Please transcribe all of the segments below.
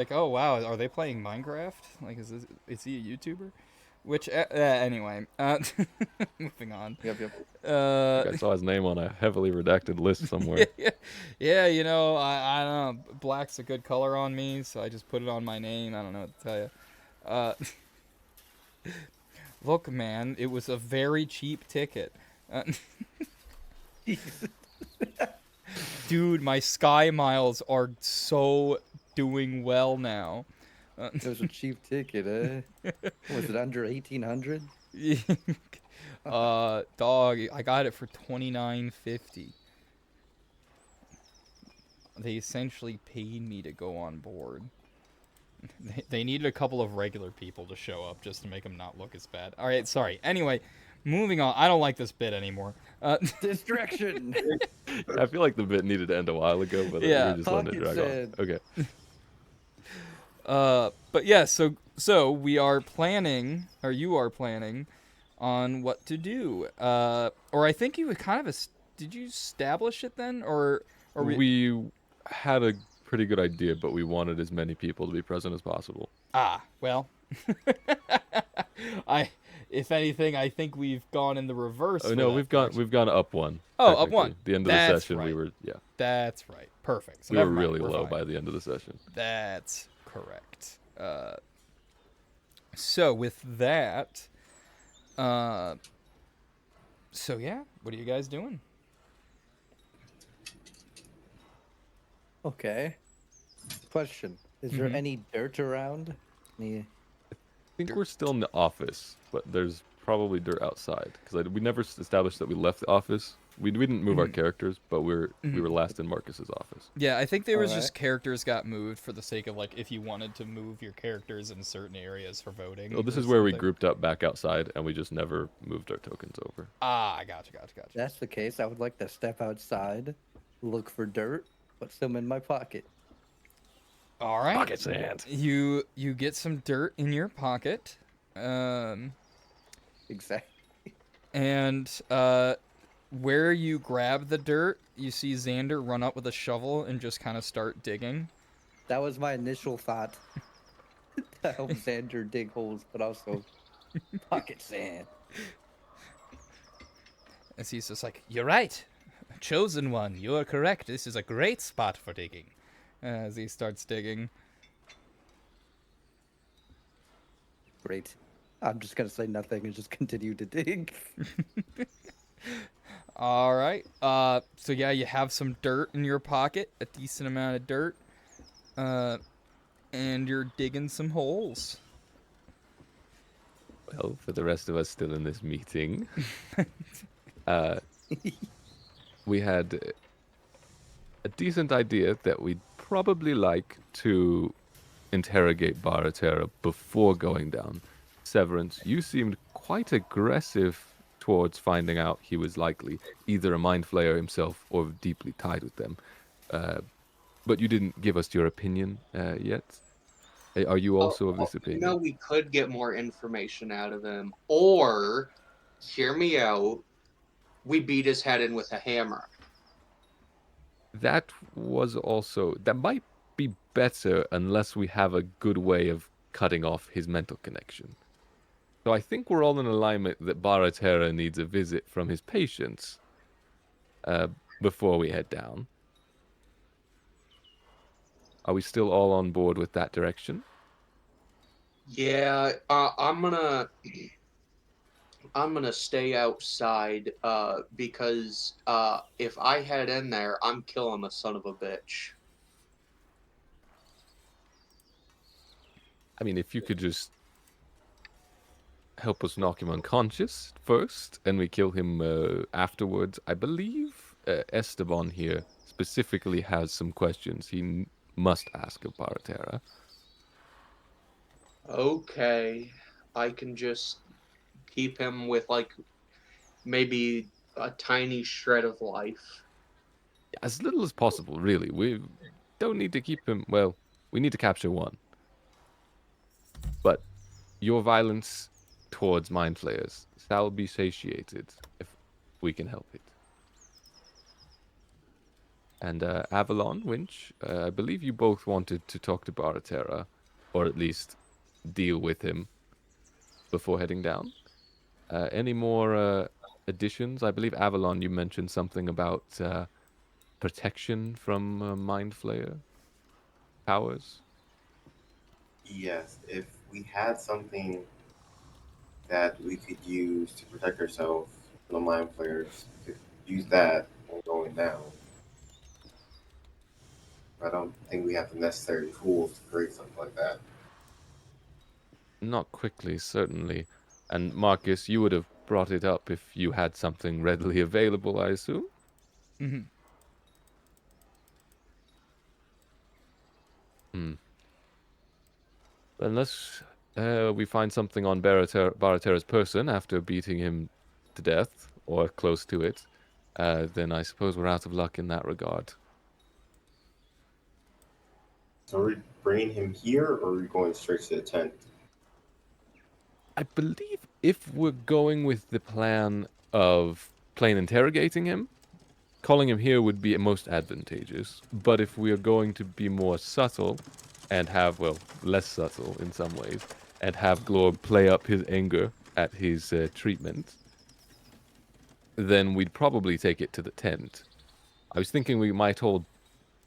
like, oh wow, are they playing Minecraft? Like, is he a YouTuber? Which anyway, moving on. Yep, yep. I Uh, think I saw his name on a heavily redacted list yeah, somewhere. yeah, I don't know. Black's a good color on me, so I just put it on my name. I don't know what to tell you. Uh, look, man, it was a very cheap ticket. Uh, dude, my Sky Miles are so doing well now. It was a cheap ticket, eh? Was it under 1800? Dog, I got it for 29.50. They essentially paid me to go on board. They needed a couple of regular people to show up just to make them not look as bad. All right, sorry. Anyway, moving on. I don't like this bit anymore. Distraction! I feel like the bit needed to end a while ago, but we're Yeah. just letting it Pocket drag on. sand. Okay. But yeah. So we are planning, or you are planning, on what to do. Or I think you would kind of. Did you establish it then, or we? We had a pretty good idea, but we wanted as many people to be present as possible. Ah, well. I. If anything, I think we've gone in the reverse Oh for no, that direction. we've gone up one. Oh, up one. Technically, the end of the That's session, we right. were That's right. Perfect. So we were never mind. really We're low fine. by the end of the session. That's correct. So with that, uh, so yeah, what are you guys doing? Okay. Question. Is there Mhm. any dirt around? Any... I think Dirt. we're still in the office, but there's probably dirt outside because we never established that we left the office. We didn't move our Mhm. characters, but we were Mhm. last in Marcus's office. Yeah, I think there was Alright. just characters got moved for the sake of like if you wanted to move your characters in certain areas for Well, voting this or is where we something. grouped up back outside, and we just never moved our tokens over. Ah, gotcha. If that's the case, I would like to step outside, look for dirt, put some in my pocket. All right. Pocket sand. You get some dirt in your pocket, Exactly. and where you grab the dirt, you see Xander run up with a shovel and just kind of start digging. That was my initial thought. To help Xander dig holes, but also pocket sand. As he's just like, "You're right, chosen one. You are correct. This is a great spot for digging." As he starts digging. Great. I'm just gonna say nothing and just continue to dig. All right. So yeah, you have some dirt in your pocket, a decent amount of dirt. Uh, and you're digging some holes. Well, for the rest of us still in this meeting, uh, we had a decent idea that we'd probably like to interrogate Baratera before going down. Severance, you seemed quite aggressive towards finding out he was likely either a mind flayer himself or deeply tied with them. But you didn't give us your opinion yet. Are you also of this opinion? We could get more information out of him, or hear me out. We beat his head in with a hammer. That was also that might be better unless we have a good way of cutting off his mental connection. So I think we're all in alignment that Baratera needs a visit from his patients uh, before we head down. Are we still all on board with that direction? Yeah, I'm gonna stay outside because if I head in there, I'm killing the son of a bitch. I mean, if you could just help us knock him unconscious first, and we kill him afterwards. I believe Esteban here specifically has some questions he must ask of Baratera. Okay, I can just keep him with like maybe a tiny shred of life. As little as possible, really. We don't need to keep him. Well, we need to capture one. But your violence towards mind flayers shall be satiated if we can help it. And Avalon, Winch, I believe you both wanted to talk to Baratera, or at least deal with him before heading down. Any more additions? I believe Avalon, you mentioned something about protection from Mind Flayer powers. Yes, if we had something that we could use to protect ourselves from the mind flayers, we could use that when going down. I don't think we have the necessary tools to create something like that. Not quickly, certainly. And Marcus, you would have brought it up if you had something readily available, I assume? Mm-hmm. Hmm. Unless we find something on Baratera's person after beating him to death, or close to it, then I suppose we're out of luck in that regard. So are we bringing him here, or are we going straight to the tent? I believe if we're going with the plan of plain interrogating him, calling him here would be most advantageous. But if we are going to be more subtle and have, well, less subtle in some ways, and have Glorb play up his anger at his treatment, then we'd probably take it to the tent. I was thinking we might all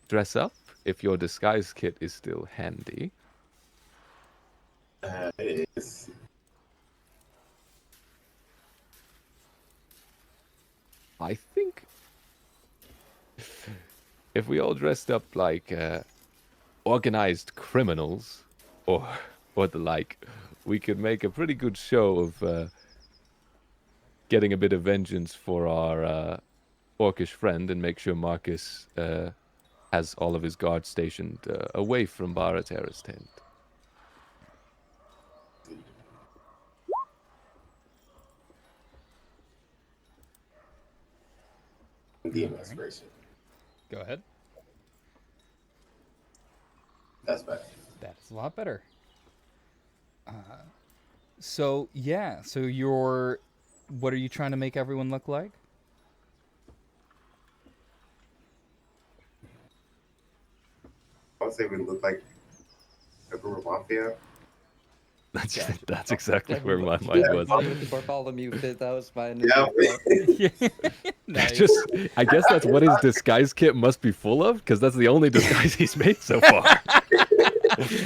dress up if your disguise kit is still handy. It is. I think if we all dressed up like organized criminals or the like, we could make a pretty good show of getting a bit of vengeance for our orcish friend and make sure Marcus has all of his guards stationed away from Baratera's tent. The Alright. investigation. Go ahead. That's better. That's a lot better. So yeah, so you're. What are you trying to make everyone look like? I would say we look like a group of mafia. That's Yeah. that's exactly where my mind was. Everybody with the Bartholomew fit. That was my Yeah. initial thought. Nice. I guess that's what his disguise kit must be full of, because that's the only disguise he's made so far.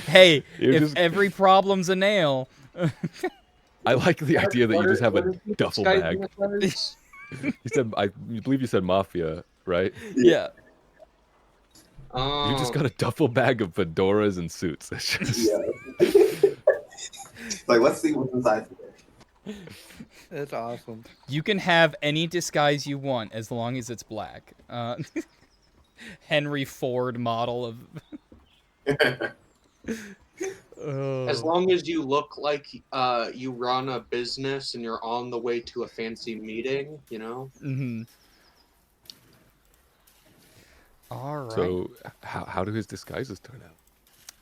Hey, You're if just- every problem's a nail. I like the idea that you just have a duffel bag. bag. You said, I believe you said mafia, right? Yeah. You just got a duffel bag of fedoras and suits. It's just, Yeah. Like, let's see what's inside today. That's awesome. You can have any disguise you want as long as it's black. Henry Ford model of. As long as you look like you run a business and you're on the way to a fancy meeting, you know. Mm-hmm. All right. so, how do his disguises turn out?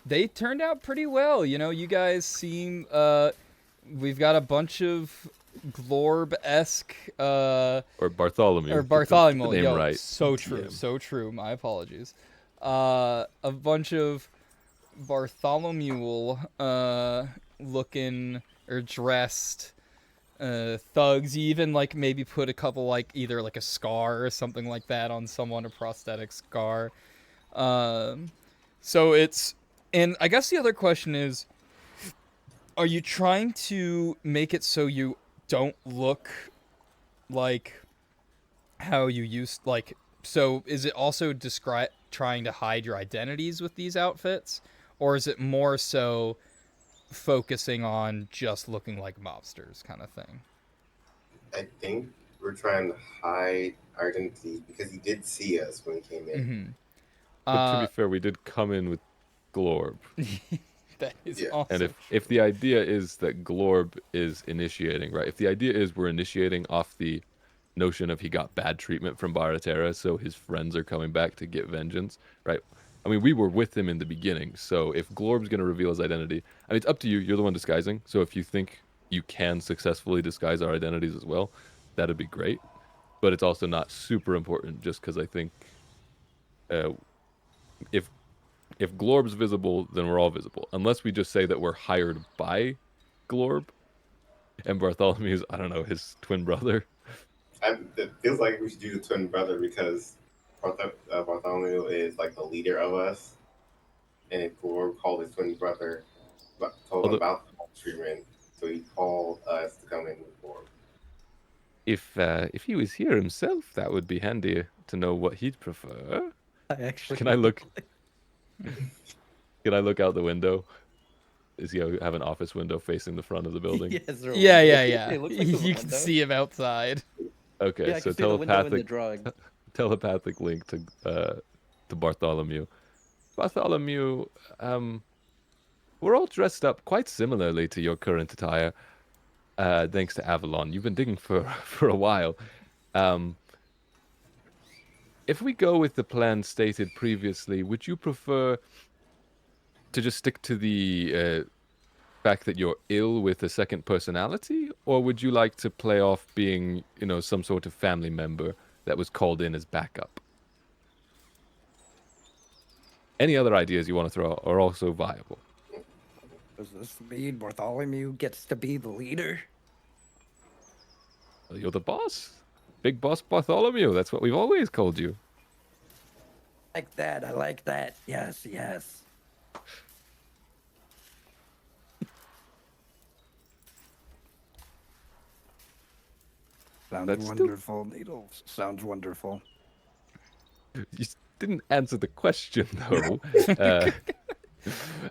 They turned out pretty well. You know, you guys seem. We've got a bunch of Glorb-esque. Or Bartholomew. Or Get Bartholomew. the name Yo, right. so true. DM. So true. My apologies. A bunch of Bartholomew looking or dressed thugs. You even like maybe put a couple like either like a scar or something like that on someone, a prosthetic scar. So it's, and I guess the other question is, are you trying to make it so you don't look like how you used, like, so is it also trying to hide your identities with these outfits, or is it more so focusing on just looking like mobsters kind of thing? I think we're trying to hide our identity because he did see us when he came in. Mm-hmm. But to be fair, we did come in with Glorb. That is Yeah. awesome. And if the idea is that Glorb is initiating, right? If the idea is we're initiating off the notion of he got bad treatment from Baratera, so his friends are coming back to get vengeance, right? I mean, we were with him in the beginning, so if Glorb's going to reveal his identity, I mean, it's up to you. You're the one disguising, so if you think you can successfully disguise our identities as well, that'd be great. But it's also not super important, just because I think uh, if Glorb's visible, then we're all visible. Unless we just say that we're hired by Glorb, and Bartholomew's, I don't know, his twin brother. It feels like we should do the twin brother because Bartholomew is like the leader of us, and if Gore called his twin brother, told him Although, about the treatment, so he called us to come in with Gore. if he was here himself, that would be handy to know what he'd prefer. I actually Can I look? Can I look out the window? Does he have an office window facing the front of the building? Yes, there Yeah, was. yeah, yeah. It looks like there's a You can window. see him outside. Okay, Yeah, I so can see the window in the telepathic drawing. telepathic link to Bartholomew. Bartholomew, we're all dressed up quite similarly to your current attire. Thanks to Avalon, you've been digging for for a while. Um, if we go with the plan stated previously, would you prefer to just stick to the fact that you're ill with a second personality, or would you like to play off being, some sort of family member that was called in as backup? Any other ideas you want to throw out are also viable. Does this mean Bartholomew gets to be the leader? Well, you're the boss. Big boss Bartholomew. That's what we've always called you. Like that. I like that. Yes, yes. Sounds That's still- wonderful, Needles. Sounds wonderful. You didn't answer the question, though, as to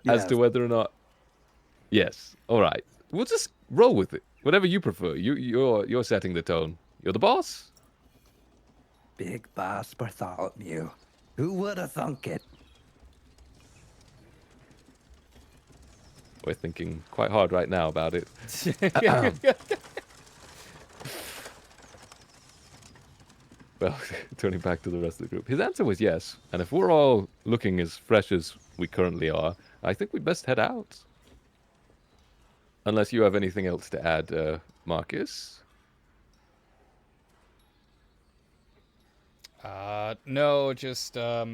Yes. whether or not. Yes. All right. We'll just roll with it. Whatever you prefer. You're setting the tone. You're the boss. Big boss Bartholomew. Who would have thunk it? We're thinking quite hard right now about it. Well, turning back to the rest of the group. His answer was yes. And if we're all looking as fresh as we currently are, I think we'd best head out. Unless you have anything else to add, Marcus. No, just I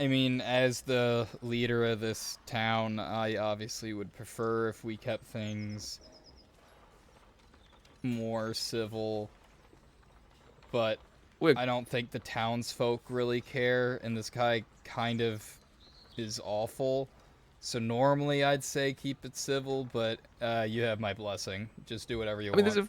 mean, as the leader of this town, I obviously would prefer if we kept things more civil, but We're- I don't think the townsfolk really care, and this guy kind of is awful. So normally I'd say keep it civil, but you have my blessing. Just do whatever you I mean, want.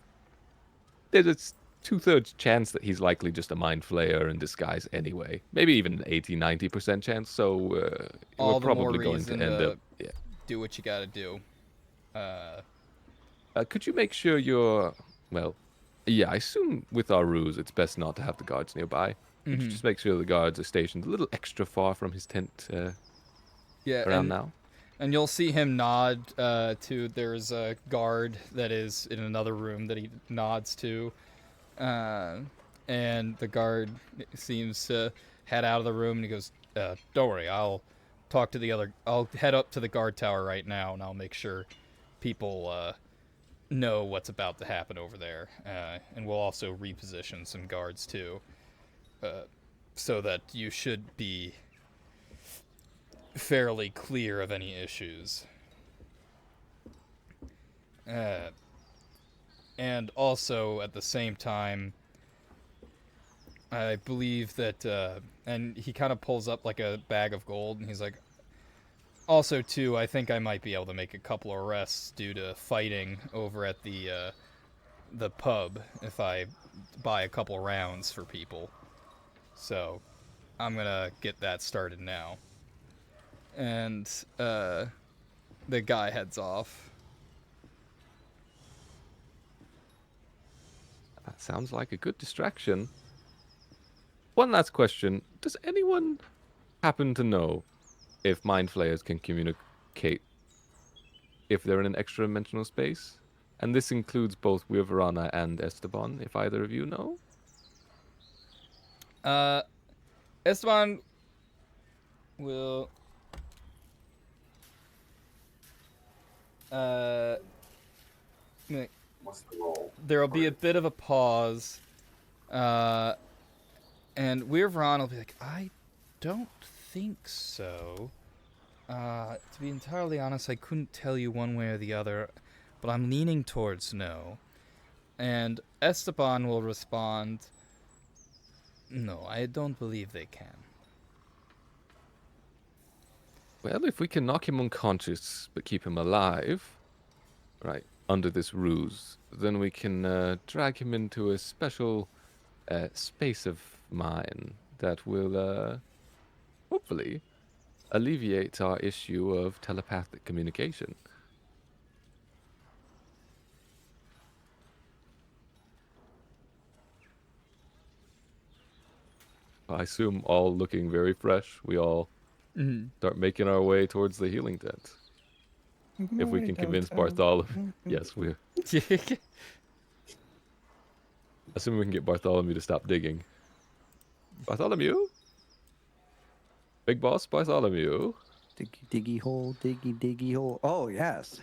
there's a 2/3 chance that he's likely just a mind flayer in disguise anyway. Maybe even an 80-90% chance. So All we're the more probably going to reason end to up. Yeah. do what you gotta do. Could you make sure you're well? Yeah, I assume with our ruse, it's best not to have the guards nearby. Could you just make sure the guards are stationed a little extra far from his tent Yeah, around now? And you'll see him nod to. There's a guard that is in another room that he nods to, and the guard seems to head out of the room and he goes, "Don't worry, I'll talk to the other. I'll head up to the guard tower right now and I'll make sure people know what's about to happen over there. And we'll also reposition some guards too, so that you should be fairly clear of any issues. And also, at the same time, I believe that, and he kind of pulls up like a bag of gold, and he's like, also, too, I think I might be able to make a couple of arrests due to fighting over at the pub if I buy a couple rounds for people. So, I'm gonna get that started now. And the guy heads off. That sounds like a good distraction. One last question. Does anyone happen to know if mind flayers can communicate if they're in an extra-dimensional space? And this includes both Wirvarana and Esteban, if either of you know? Esteban will... What's the role? There'll be a bit of a pause, And Weird Veron will be like, I don't think so. To be entirely honest, I couldn't tell you one way or the other, but I'm leaning towards no. And Esteban will respond, no, I don't believe they can. Well, if we can knock him unconscious but keep him alive, right, under this ruse, then we can drag him into a special space of mine that will hopefully alleviate our issue of telepathic communication. I assume all looking very fresh. We all start making our way towards the healing tent. If we can convince Bartholomew. Yes, we're. Assuming we can get Bartholomew to stop digging. Bartholomew? Big boss Bartholomew? Diggy, diggy hole, diggy, diggy hole. Oh, yes.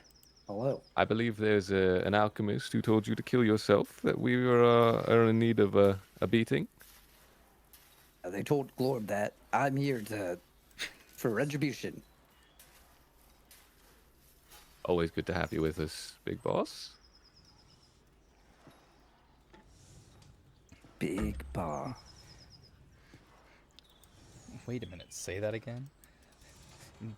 Hello. I believe there's an alchemist who told you to kill yourself, that we are in need of a beating. They told Glorb that I'm here for retribution. Always good to have you with us, big boss. Big bar. Wait a minute, say that again?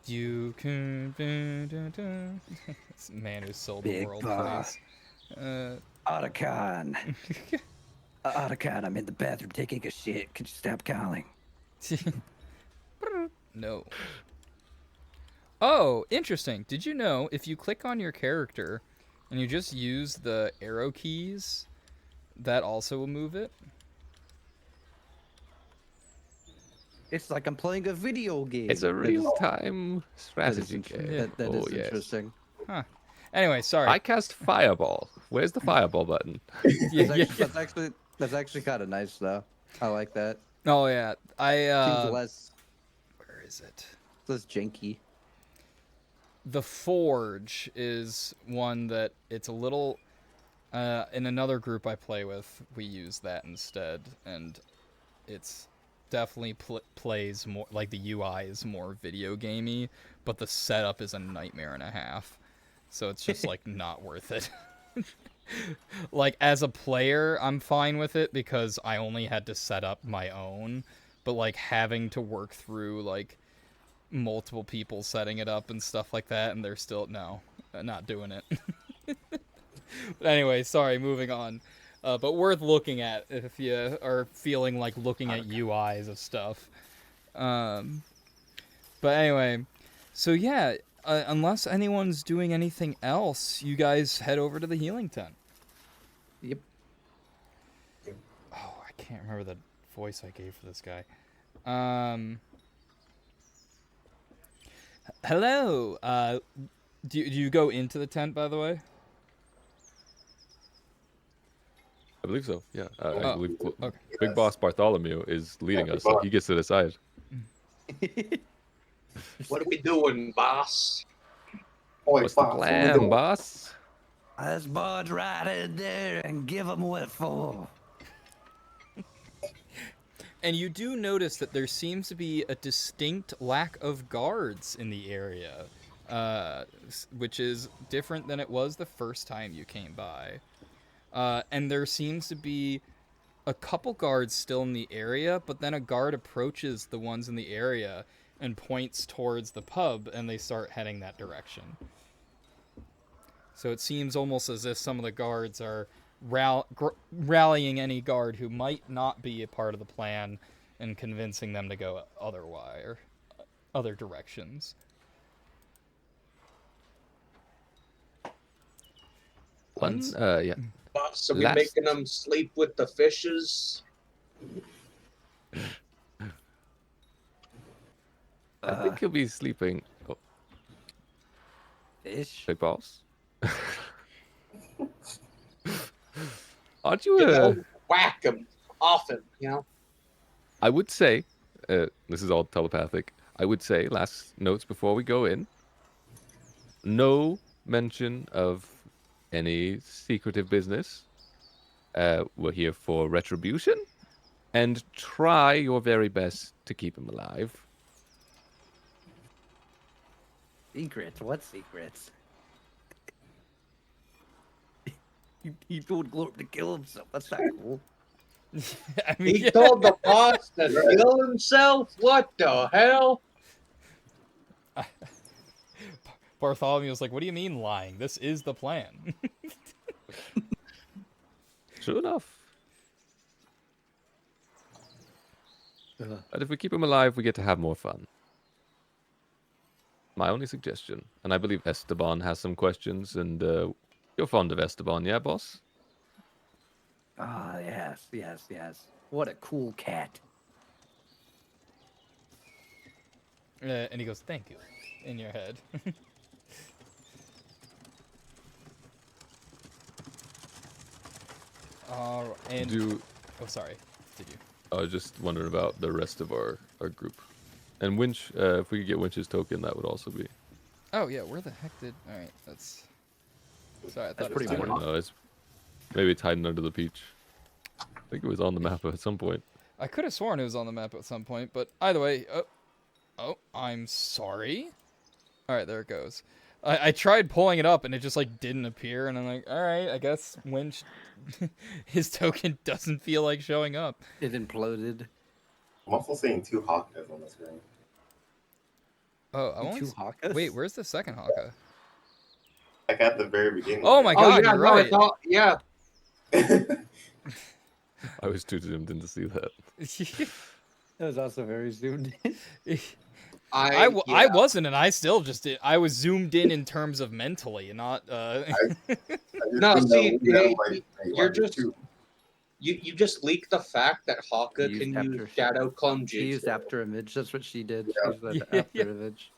You can... This man who sold the Big world boss. plays. Otacon. Otacon, I'm in the bathroom taking a shit. Could you stop calling? No. Oh, interesting. Did you know if you click on your character and you just use the arrow keys, that also will move it? It's like I'm playing a video game. It's a real-time strategy game. That is yes. interesting. Huh. Anyway, sorry. I cast Fireball. Where's the Fireball button? That's actually kind of nice, though. I like that. Oh, yeah. Seems less Where is it? janky. The Forge is one that it's a little... in another group I play with, we use that instead, and it's definitely plays more... Like, the UI is more video gamey, but the setup is a nightmare and a half. So it's just, like, not worth it. Like, as a player, I'm fine with it because I only had to set up my own. But, like, having to work through, like, multiple people setting it up and stuff like that, and they're still, no, not doing it. But anyway, sorry, moving on. But worth looking at if you are feeling like looking at UIs of stuff. But anyway, so yeah, unless anyone's doing anything else, you guys head over to the healing tent. Yep. Oh, I can't remember the voice I gave for this guy. Hello. Do you go into the tent, by the way? I believe so, yeah. I Oh, believe okay. Big Boss Bartholomew is leading Yeah, us, so he gets to decide. What are we doing, boss? Oi, What's the boss, what we plan, doing? boss? Let's barge right in there and give them what for. And you do notice that there seems to be a distinct lack of guards in the area, which is different than it was the first time you came by. And there seems to be a couple guards still in the area, but then a guard approaches the ones in the area and points towards the pub, and they start heading that direction. So it seems almost as if some of the guards are rallying any guard who might not be a part of the plan and convincing them to go other directions. Yeah. Boss, are we Last- making them sleep with the fishes? I think he'll be sleeping. Oh, Fish. Big Boss? Aren't you You know, whack them often, you know? I would say, this is all telepathic, I would say, last notes before we go in, no mention of any secretive business. We're here for retribution, and try your very best to keep him alive. Secrets? What secrets? He told Glorp to kill himself. That's not cool. I mean, He told the boss to kill himself? What the hell? Bartholomew was like, "What do you mean lying? This is the plan." True enough. Ugh. But if we keep him alive, we get to have more fun. My only suggestion. And I believe Esteban has some questions, and you're fond of Esteban, yeah, boss? Ah, yes, yes, yes. What a cool cat. And he goes, "Thank you," in your head. And oh, sorry. Did you? I was just wondering about the rest of our group. And Winch, if we could get Winch's token, that would also be. Oh yeah, where the heck did? All right, that's. Sorry, I thought That's it was pretty I hidden. don't know. It's maybe it's hiding under the peach. I think it was on the map at some point. I could have sworn it was on the map at some point, but either way, oh, I'm sorry. All right, there it goes. I tried pulling it up and it just like didn't appear, and I'm like, all right, I guess Winch, his token doesn't feel like showing up. It imploded. I'm also seeing 2 Hawkas on the screen. Oh, I Two want. Hawkas? Wait, where's the second Haka? Like at the very beginning. Oh my Oh, God, yeah, you're no, right. I thought, yeah. I was too zoomed in to see that. That was also very zoomed in. I yeah. wasn't, and I still just did. I was zoomed in terms of mentally, not. I just No, think see, that we have, hey, like, wait, you're why there's just- 2? You just leaked the fact that Hawka She can used use after- Shadow Clone She used Jutsu. after image. That's what she did. Yeah. She used Yeah, that after yeah. image.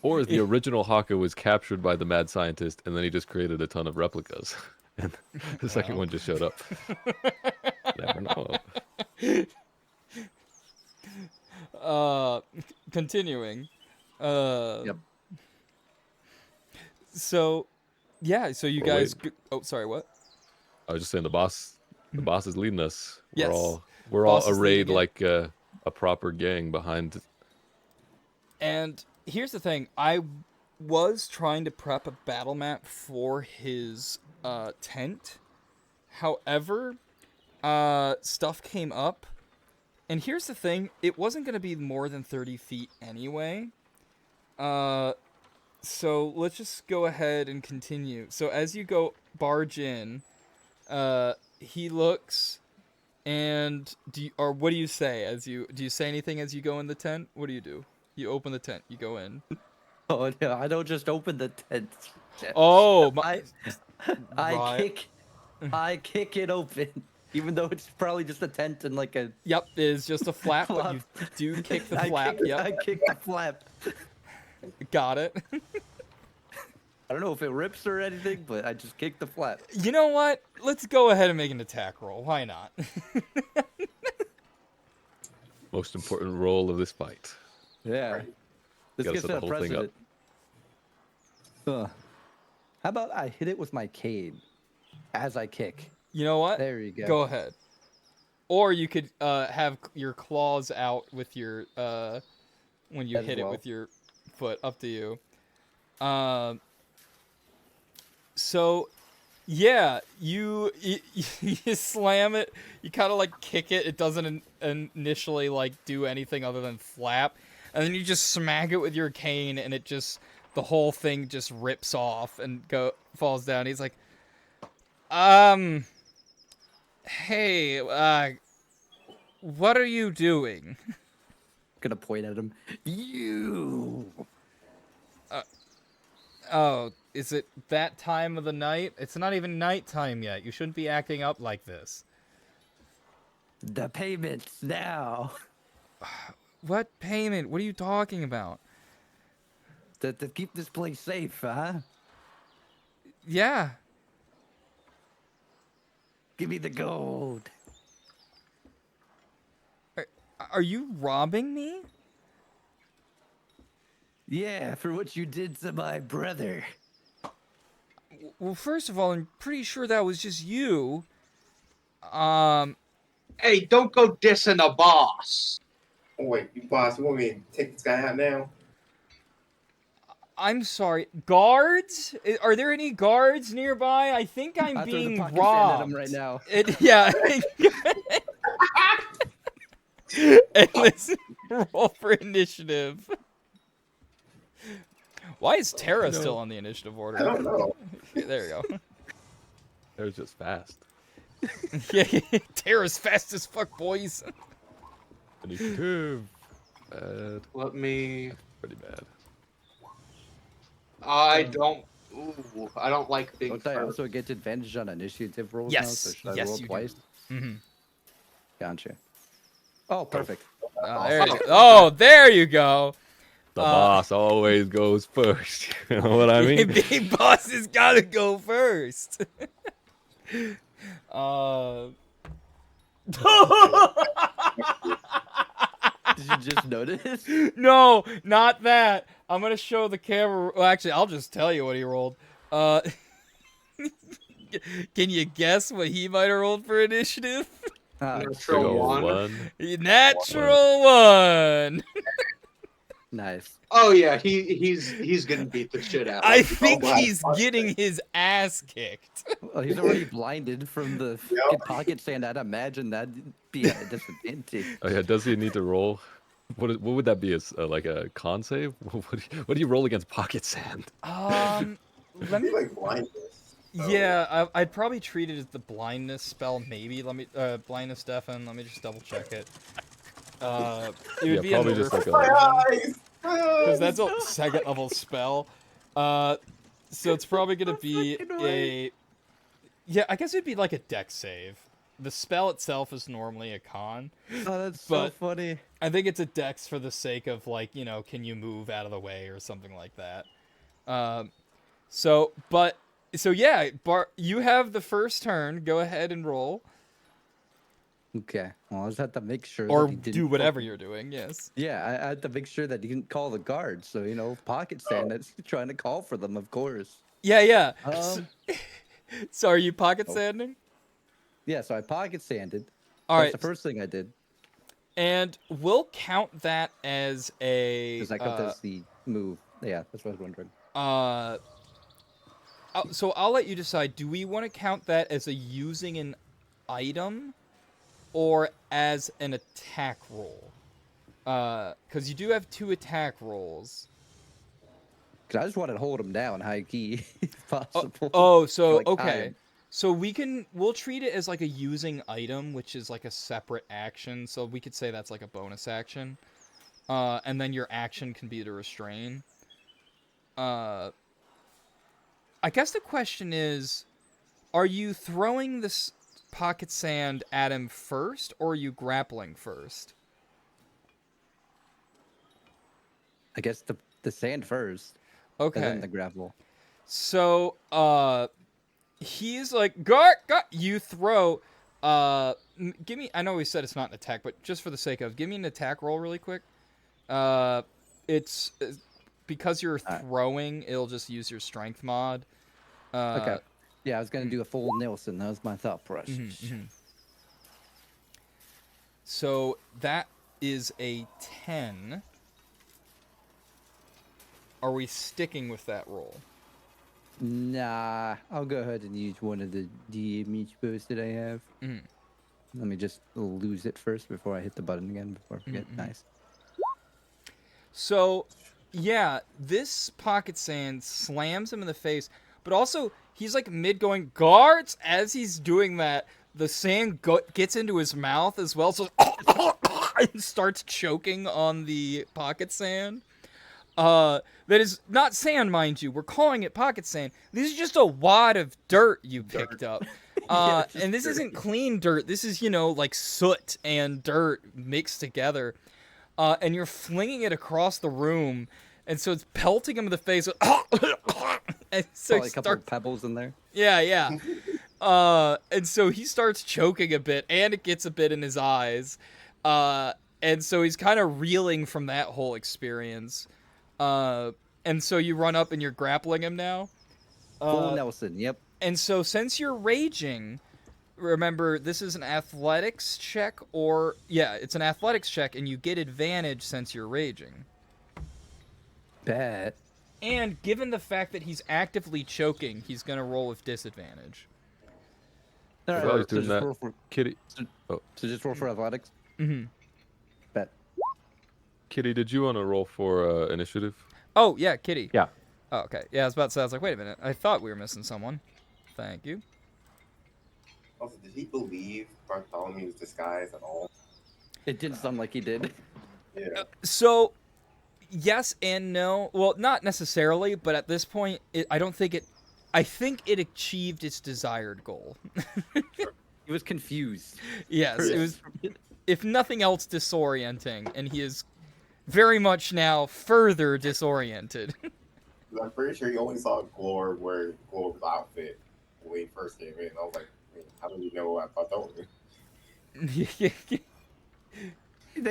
Or the original Haka was captured by the mad scientist, and then he just created a ton of replicas. And the second Wow. one just showed up. Never know. Continuing. Yep. So, yeah. So you We're guys. waiting. Oh, sorry. What? I was just saying the boss is leading us. Yes. We're Boss all is arrayed leading it. like a proper gang behind. And here's the thing. I was trying to prep a battle map for his tent. However, stuff came up. And here's the thing. It wasn't going to be more than 30 feet anyway. So let's just go ahead and continue. So as you go barge in, he looks, and what do you say do you say anything as you go in the tent? What do? You open the tent. You go in. Oh no, I don't just open the tent. Oh my! I Right. I kick it open, even though it's probably just a tent and like a. Yep, it is just a flap, but you Flap. do kick the I flap. kick, Yep, I kick the flap. got it. I don't know if it rips or anything, but I just kick the flap. You know what? Let's go ahead and make an attack roll. Why not? Most important role of this fight. Yeah. Right. This Gotta gets set to the the whole thing up. president. How about I hit it with my cane as I kick? You know what? There you go. Go ahead. Or you could have your claws out with your when you As hit it well. with your foot. Up to you. So, yeah, you slam it. You kind of like kick it. It doesn't initially like do anything other than flap, and then you just smack it with your cane, and it just the whole thing just rips off and falls down. He's like, hey, what are you doing? Gonna point at him. You. Oh, is it that time of the night? It's not even nighttime yet. You shouldn't be acting up like this. The payments now. What payment? What are you talking about? To keep this place safe, huh? Yeah. Give me the gold. Are you robbing me? Yeah, for what you did to my brother. Well, first of all, I'm pretty sure that was just you. Hey, don't go dissing a boss. Oh wait, you boss, you want me to take this guy out now? I'm sorry. Guards? Are there any guards nearby? I think I'm I throw the being pocket sand at him robbed. right now. Yeah. And let's roll for initiative. Why is Tara still on the initiative order? I don't know. There you go. They're just fast. Yeah, Tara's fast as fuck, boys. Initiative. Bad. Let me. Pretty bad. I don't. Ooh, I don't like being Don't I first. also get advantage on initiative rolls now? So Yes, should I yes, roll you do. twice? Mm-hmm. Gotcha. Oh, perfect. There you go. The boss always goes first. You know what I mean? Big boss has got to go first. Did you just notice? No, not that. I'm gonna show the camera. Well, actually, I'll just tell you what he rolled. Can you guess what he might have rolled for initiative? Big Natural ol' one. Natural one. Nice. Oh yeah, he's gonna beat the shit out. I of you. think wow. he's getting his ass kicked. Well, he's already blinded from the fucking pocket sand. I'd imagine that'd be a disadvantage. Oh yeah, does he need to roll? What would that be? Like a con save? What do you roll against pocket sand? Let It'd me. be like blindness. So, Yeah, I'd probably treat it as the blindness spell. Maybe let me blindness deafen. Let me just double check it. It would Yeah, be probably a just like My a. eyes! My because eyes! that's a second level spell. So it's probably gonna be a. Yeah, I guess it'd be like a dex save. The spell itself is normally a con. Oh, that's so But- funny. I think it's a dex for the sake of like, can you move out of the way or something like that. So yeah, Bart, you have the first turn. Go ahead and roll, Okay. Well, I just have to make sure. or that he didn't do whatever fucking- you're doing. Yes. Yeah, I had to make sure that he didn't call the guards. So pocket sand. That's trying to call for them, of course. Yeah. Um. So are you pocket Oh. sanding? Yeah. So I pocket sanded. All That's right, the first thing I did. and we'll count that as a. Because I got this the move. Yeah, that's what I was wondering. So I'll let you decide. Do we want to count that as a using an item, or as an attack roll? Because you do have 2 attack rolls. Because I just wanted to hold him down high key, if possible. So like, okay. time. So we'll treat it as like a using item, which is like a separate action. So we could say that's like a bonus action. And then your action can be to restrain. I guess the question is, are you throwing this pocket sand at him first, or are you grappling first? I guess the sand first, and Okay. then the grapple. So, he's like, guard, you throw, give me, I know we said it's not an attack, but just for the sake of, give me an attack roll really quick. It's, because you're Alright. throwing, it'll just use your strength mod. Okay. Yeah, I was gonna do a full Nelson. That was my thought process. So, that is a 10. Are we sticking with that roll? Nah, I'll go ahead and use one of the damage bows that I have. Mhm. Let me just lose it first before I hit the button again before I forget. Nice. So, yeah, this pocket sand slams him in the face, but also he's like mid going guards as he's doing that. The sand gets into his mouth as well, so and starts choking on the pocket sand. That is not sand, mind you. We're calling it pocket sand. This is just a wad of dirt you picked up. And this isn't clean dirt. This is, like soot and dirt mixed together. And you're flinging it across the room, and so it's pelting him in the face. And so Probably a couple of pebbles in there. yeah. And so he starts choking a bit, and it gets a bit in his eyes. And so he's kind of reeling from that whole experience. And so you run up and you're grappling him now. Full Nelson. Yep. And so since you're raging, remember, this is an athletics check, or yeah, it's an athletics check, and you get advantage since you're raging. Bet. And given the fact that he's actively choking, he's gonna roll with disadvantage. All While he's so doing just that, roll for, Kitty. so, Oh, so just roll for athletics. Mm-hmm. Bet. Kitty, did you want to roll for initiative? Oh yeah, Kitty. Yeah. Oh, okay. Yeah, I was about to say. I was like, wait a minute. I thought we were missing someone. Thank you. Also, did he believe Bartholomew's disguise at all? It didn't sound like he did. Yeah. So, yes and no. Well, not necessarily, but at this point, I don't think it. I think it achieved its desired goal. He was confused. Yes, it was, if nothing else, disorienting, and he is very much now further disoriented. I'm pretty sure he only saw Glor wear Glor's outfit when he first came in. I was like, "Wait, how do we know I thought that was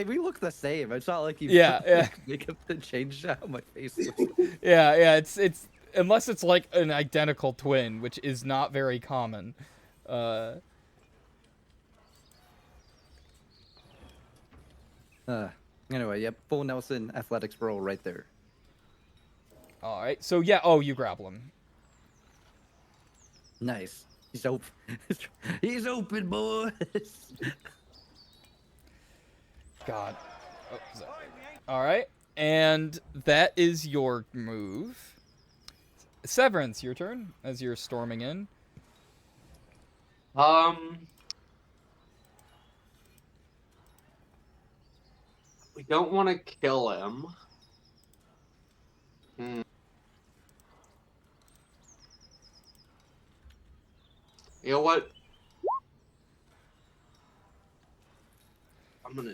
We look the same. It's not like you Yeah. makeup that changed how my face looks. Yeah. It's unless it's like an identical twin, which is not very common. Anyway, yep, full Nelson athletics roll right there. All right. So yeah. Oh, you grapple him. Nice. He's open. He's open, boys. God. Oh, sorry. All right. And that is your move. Severance, your turn as you're storming in. We don't want to kill him. You know what? I'm gonna.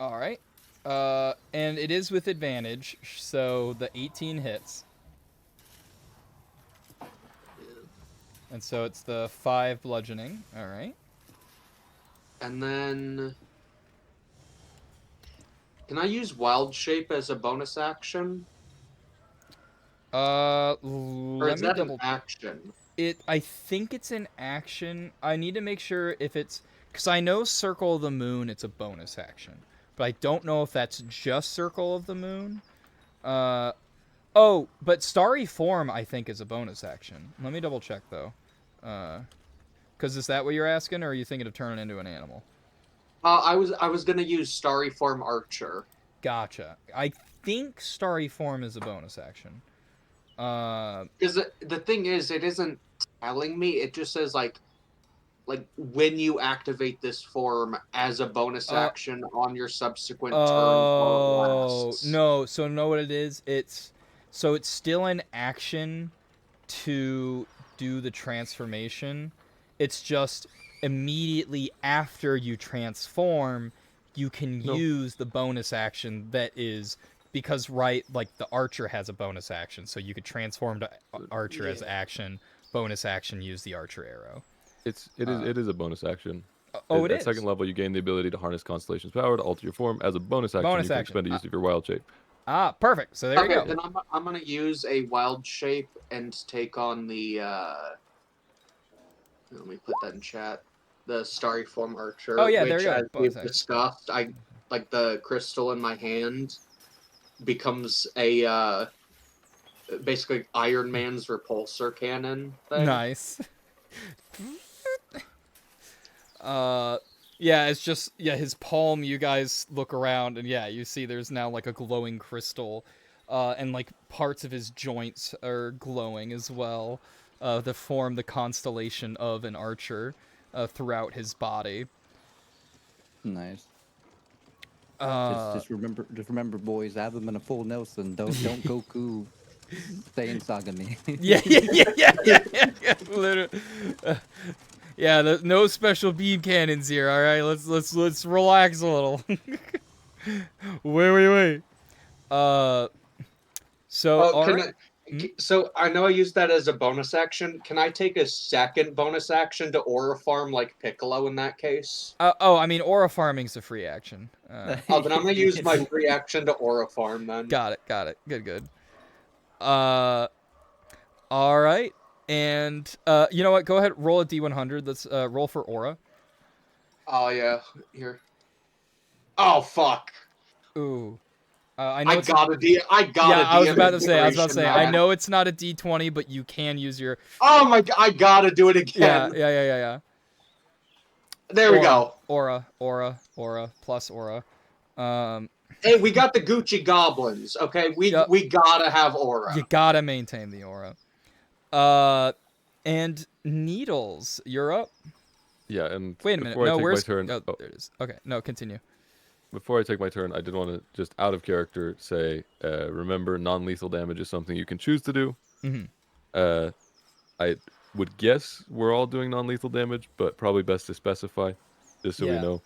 All right. And it is with advantage, so the 18 hits. And so it's the 5 bludgeoning. All right. And then. Can I use Wild Shape as a bonus action? Or Let is me that double. an action? I think it's an action. I need to make sure if it's, because I know Circle of the Moon, it's a bonus action, but I don't know if that's just Circle of the Moon. Oh, but Starry Form I think is a bonus action. Let me double check though. Because is that what you're asking, or are you thinking of turning into an animal? I was gonna use Starry Form Archer. Gotcha. I think Starry Form is a bonus action. Because the thing is, it isn't telling me. It just says like when you activate this form as a bonus action on your subsequent turn or lasts. No. So know what it is? It's still an action to do the transformation. It's just immediately after you transform, you can use the bonus action that is. Because, right, like, the Archer has a bonus action, so you could transform to Archer as action, bonus action, use the Archer arrow. It is a bonus action. Oh, it At is? second level, you gain the ability to harness Constellation's power to alter your form. As a bonus action, you can expend a use of your Wild Shape. Ah, perfect. So there you go. Then I'm gonna use a Wild Shape and take on the. Let me put that in chat. The Starry Form Archer. Oh, yeah, there which, you go. as Bonus we've action. discussed, I like the crystal in my hand becomes a basically Iron Man's repulsor cannon thing. Nice. Yeah, it's just, his palm, you guys look around, and you see there's now, like, a glowing crystal, and, like, parts of his joints are glowing as well, that form the constellation of an archer, throughout his body. Nice. Just remember, boys. I have them in a full Nelson. Don't Goku stay in Saga me. Yeah. Literally. No special beam cannons here. All right, let's relax a little. Wait. So I know I used that as a bonus action. Can I take a second bonus action to Aura Farm like Piccolo in that case? I mean, Aura Farming's a free action. Then I'm gonna use my free action to Aura Farm then. Got it. Good. All right. And you know what? Go ahead, roll a d100. Let's roll for aura. Oh yeah, here. Oh fuck! Ooh. I know I it's gotta yeah. I was about to say. inspiration, I man. know it's not a d20, but you can use your Oh my! I gotta do it yeah. again. There we go. Aura plus aura. Hey, we got the Gucci goblins. Okay, Yep. we gotta have aura. You gotta maintain the aura. And Needles, you're up. Yeah, and Wait a minute. before I No, take my where's? turn, Oh, there it is. Okay. No, continue. before I take my turn, I did want to just out of character say, remember, non-lethal damage is something you can choose to do. Mm-hmm. Uh, I would guess we're all doing non-lethal damage, but probably best to specify, just so we Yeah. know.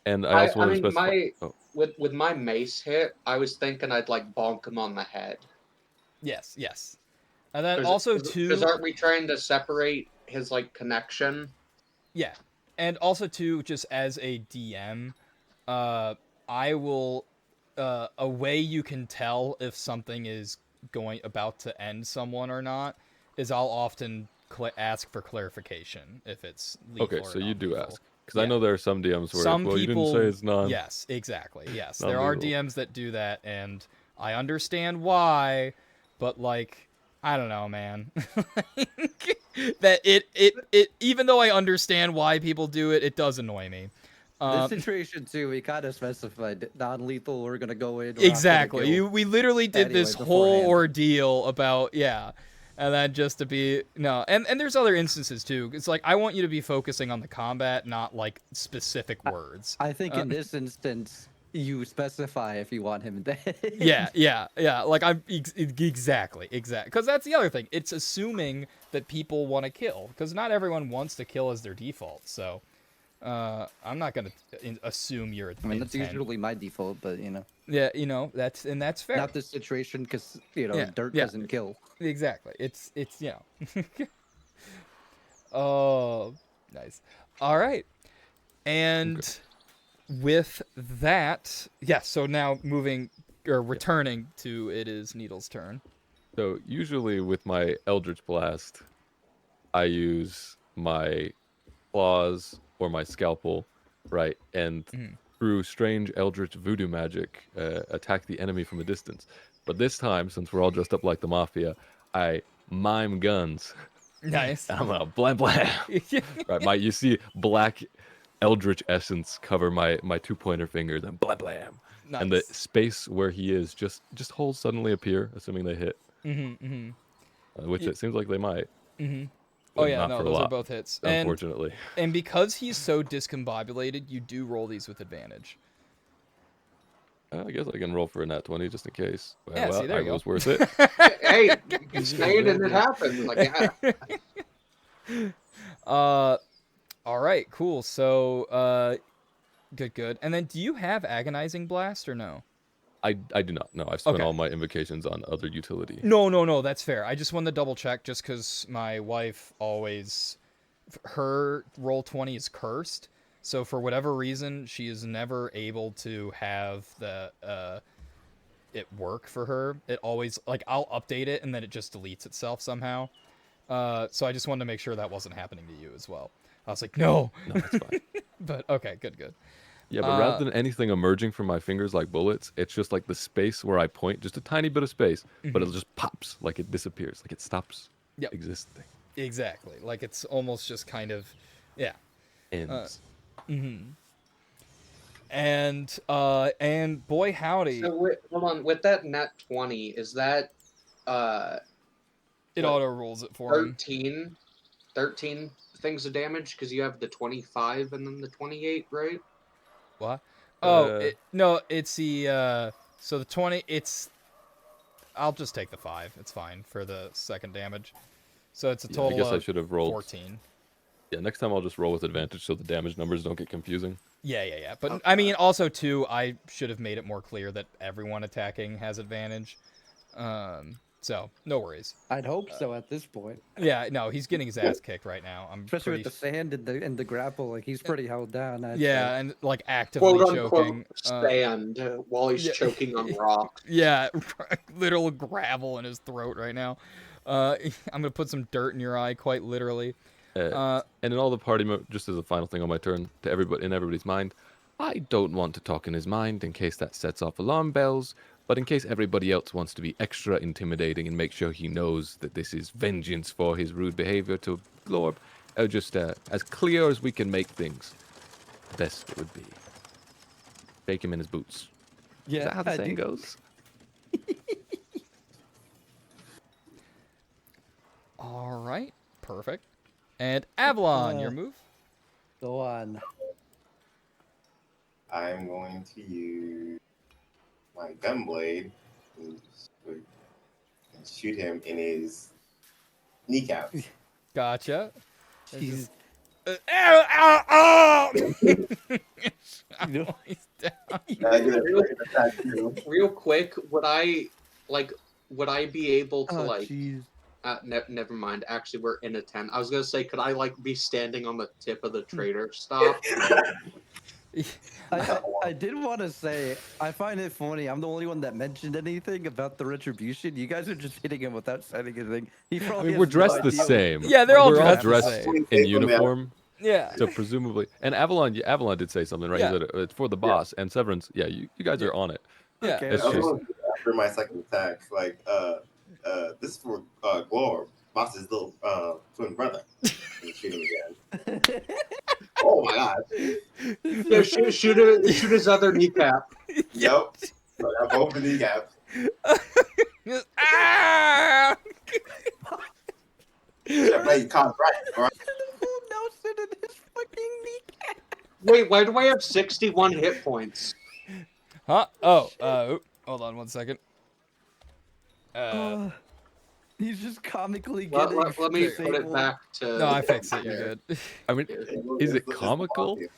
And I also I want to mean, specify. my Oh, with my mace hit, I was thinking I'd like bonk him on the head. Yes. And then also Because too, aren't we trying to separate his like connection? yeah, and also too, just as a DM, I will, a way you can tell if something is about to end someone or not is I'll often ask for clarification if it's okay, lethal or so you do non-lethal. ask, because I know there are some DMs where, Some well, you didn't say people, it's non. yes, exactly, yes. There are non-lethal. DMs that do that, and I understand why, but like, I don't know, man. That it even though I understand why people do it, it does annoy me. This situation too, we kind of specified non-lethal. We're gonna go in. We're not gonna Exactly. kill We literally did anyway this whole beforehand. ordeal about and then just to be no, and there's other instances too. It's like I want you to be focusing on the combat, not like specific words. I think in this instance, you specify if you want him dead. Yeah. Like I'm exactly, because that's the other thing. It's assuming that people want to kill, because not everyone wants to kill as their default. So, I'm not gonna assume you're. I mean, that's usually my default, but you know. Yeah, that's fair. Not this situation, because dirt yeah. doesn't kill. Exactly. It's Oh, nice. All right. And with that, so now returning to it is Needle's turn. So usually with my Eldritch Blast, I use my claws or my scalpel, right? And through strange Eldritch voodoo magic, attack the enemy from a distance. But this time, since we're all dressed up like the Mafia, I mime guns. Nice. And I'm gonna blam blam. Right, you see black Eldritch essence cover my 2-pointer fingers and blam blam. Nice. And the space where he is, just holes suddenly appear, assuming they hit. Which it seems like they might. Oh yeah, not no, for a those are lot, both hits. unfortunately. And because he's so discombobulated, you do roll these with advantage. I guess I can roll for a nat 20 just in case. Yeah, see, there you go. It was worth it. Hey, you say it and it happens. Like, yeah. All right, cool. So, good. And then, do you have agonizing blast or no? I do not. No, I've spent Okay. all my invocations on other utility. No, that's fair. I just wanted to double check, just because my wife always, her roll 20 is cursed. So for whatever reason, she is never able to have it work for her. It always, like, I'll update it and then it just deletes itself somehow. So I just wanted to make sure that wasn't happening to you as well. I was like, no, that's fine. But okay, good. Yeah, but rather than anything emerging from my fingers like bullets, it's just like the space where I point, just a tiny bit of space, but it just pops, like it disappears, like it stops existing. Exactly. Like it's almost just kind of, yeah. Ends. And boy howdy, So hold on, with that nat 20, is that it auto rolls it for him. 13 things of damage because you have the 25 and then the 28, right? What? Oh, no, it's the so the 20. I'll just take the 5. It's fine for the second damage. So it's a total. I guess I of should have rolled 14. Yeah, next time I'll just roll with advantage so the damage numbers don't get confusing. Yeah. But I mean, also too, I should have made it more clear that everyone attacking has advantage. So no worries. I'd hope so at this point. Yeah, no, he's getting his ass kicked right now. I'm Especially pretty with the sand and the grapple, like he's pretty held down. I'd yeah, say. and like actively Quote choking. unquote sand while he's yeah. choking on rock. Yeah, literal gravel in his throat right now. I'm gonna put some dirt in your eye, quite literally. And in all the party, just as a final thing on my turn, to everybody in everybody's mind, I don't want to talk in his mind in case that sets off alarm bells, but in case everybody else wants to be extra intimidating and make sure he knows that this is vengeance for his rude behavior to Glorb, just as clear as we can make things, best it would be. Shake him in his boots. Yeah, Is that how the saying goes? All right, perfect. And Avalon, your move. Go on. I'm going to use my gunblade and shoot him in his kneecap. Gotcha. Jeez. Ow, ow, ow! You know- He's down. I get a great attack too. Real quick, would I be able to Oh, jeez. never mind. Actually, we're in a tent. I was gonna say, could I be standing on the tip of the trader stop? I did want to say, I find it funny. I'm the only one that mentioned anything about the retribution. You guys are just hitting him without saying anything. He probably We're has dressed no the idea what- same. Yeah, they're all We're all dressed the dressed same. in uniform. Yeah. So presumably, and Avalon did say something, right? Yeah. He said it's for the boss, and Severance, yeah, you guys are on it. Yeah. Okay, It's I was just- going to after my second attack, this is for Glor, boss's little twin brother. And shoot him again. Oh my god. Yeah, shoot his other kneecap. Yep. So I got both the kneecaps. Ah! Yeah, right, you caught right, alright? Nelson in his fucking kneecap. Wait, why do I have 61 hit points? Huh? Oh, hold on 1 second. He's just comically Let, getting. let me put it disabled. back to. No, I fixed it. You're good. I mean, is it It's comical? mafia.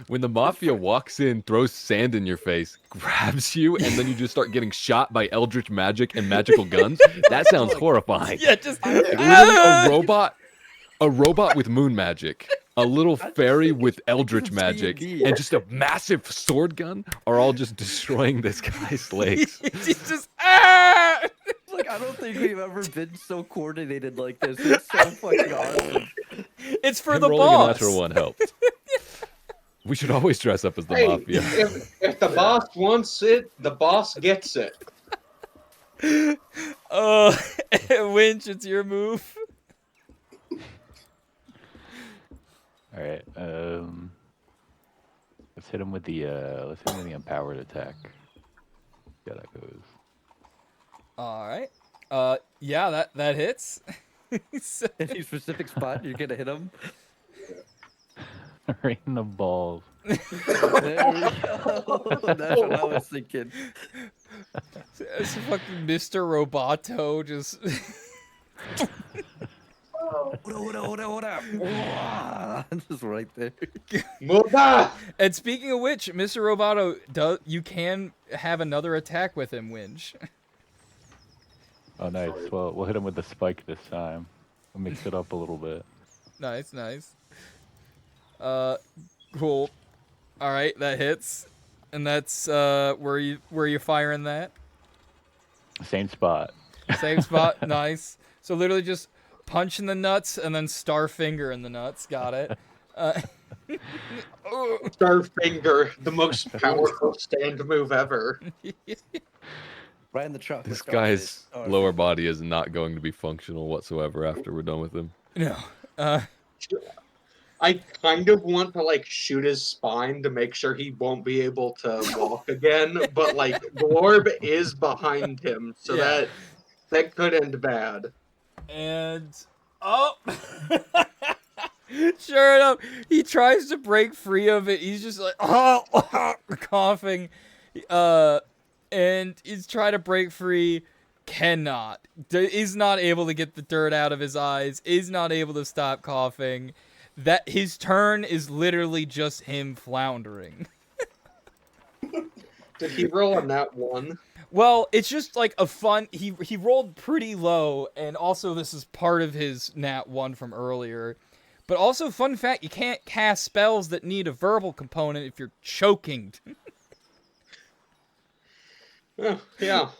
When the mafia walks in, throws sand in your face, grabs you, and then you just start getting shot by eldritch magic and magical guns? That sounds horrifying. Yeah, just Like, literally a robot with moon magic, a little fairy with eldritch magic, D&D. and just a massive sword gun are all just destroying this guy's legs. He's just ah! Like, I don't think we've ever been so coordinated like this. It's so fucking awesome. It's for Him the rolling boss. a natural one helped. We should always dress up as the Hey, mafia. if the boss wants it, the boss gets it. Winch, it's your move. All right. Let's hit him with the empowered attack. Yeah, that goes. All right. Yeah, that hits. So- Any specific spot you're gonna hit him? Right in the balls. There we go. That's what I was thinking. It's fucking Mr. Roboto just. Just right there. Muda! And speaking of which, Mr. Roboto, you can have another attack with him, Winch. Oh, nice. Well, we'll hit him with the spike this time. We'll mix it up a little bit. Nice. Cool. All right, that hits, and that's where you firing that? Same spot. Same spot. Nice. So literally just punch in the nuts and then star finger in the nuts. Got it. Starfinger, the most powerful stand move ever. Right in the truck. This guy's lower body is not going to be functional whatsoever after we're done with him. No. I kind of want to shoot his spine to make sure he won't be able to walk again, but Glorb is behind him, so Yeah. that could end bad. And sure enough, he tries to break free of it. He's just like coughing, and he's trying to break free. Cannot. Is not able to get the dirt out of his eyes. Is not able to stop coughing. That his turn is literally just him floundering. Did he roll on that one? Well, it's just like a fun. He rolled pretty low, and also this is part of his nat 1 from earlier. But also, fun fact: you can't cast spells that need a verbal component if you're choking. Yeah,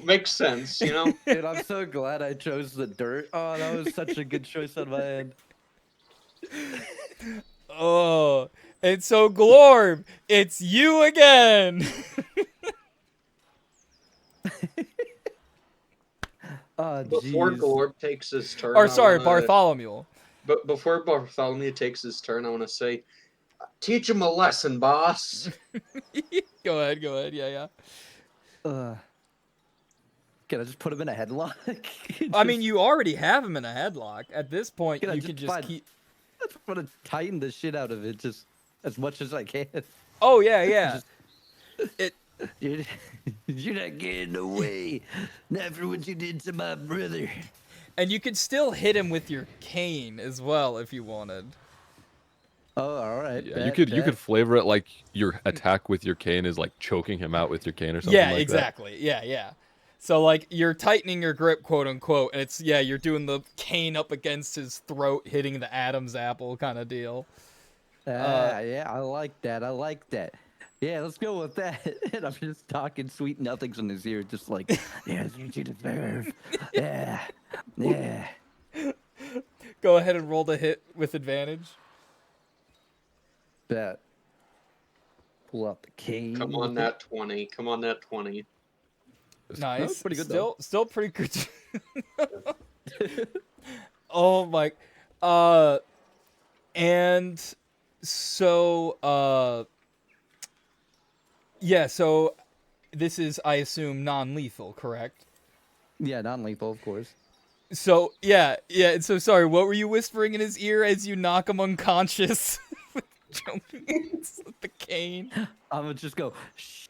makes sense, you know. Dude, I'm so glad I chose the dirt. Oh, that was such a good choice on my end. Oh, and so Glorb, it's you again. Oh, Before jeez. Glorb takes his turn, Or sorry, Bartholomew. But before Bartholomew takes his turn, I want to say, teach him a lesson, boss. Go ahead. Yeah. Can I just put him in a headlock? I mean, you already have him in a headlock. At this point, Can I you just can just find- keep. I just want to tighten the shit out of it just as much as I can. Oh yeah. It. You're not getting away. Not for what you did to my brother. And you could still hit him with your cane as well if you wanted. Oh, all right. Yeah, you could flavor it like your attack with your cane is like choking him out with your cane or something Yeah, like exactly. Yeah. So like you're tightening your grip, quote unquote, and it's you're doing the cane up against his throat, hitting the Adam's apple kind of deal. Yeah, I like that. Yeah, let's go with that. And I'm just talking sweet nothings in his ear, just like, yeah, you deserve. Yeah. Go ahead and roll the hit with advantage. Bet. Pull out the cane. Come on, that 20. Come on, that 20. that. Nice. pretty good, though. Still pretty good. Oh my. And so yeah, so this is, I assume, non-lethal, correct? Yeah, non-lethal, of course. So yeah. And so sorry, what were you whispering in his ear as you knock him unconscious? Jumping with the cane. I would just go, shh.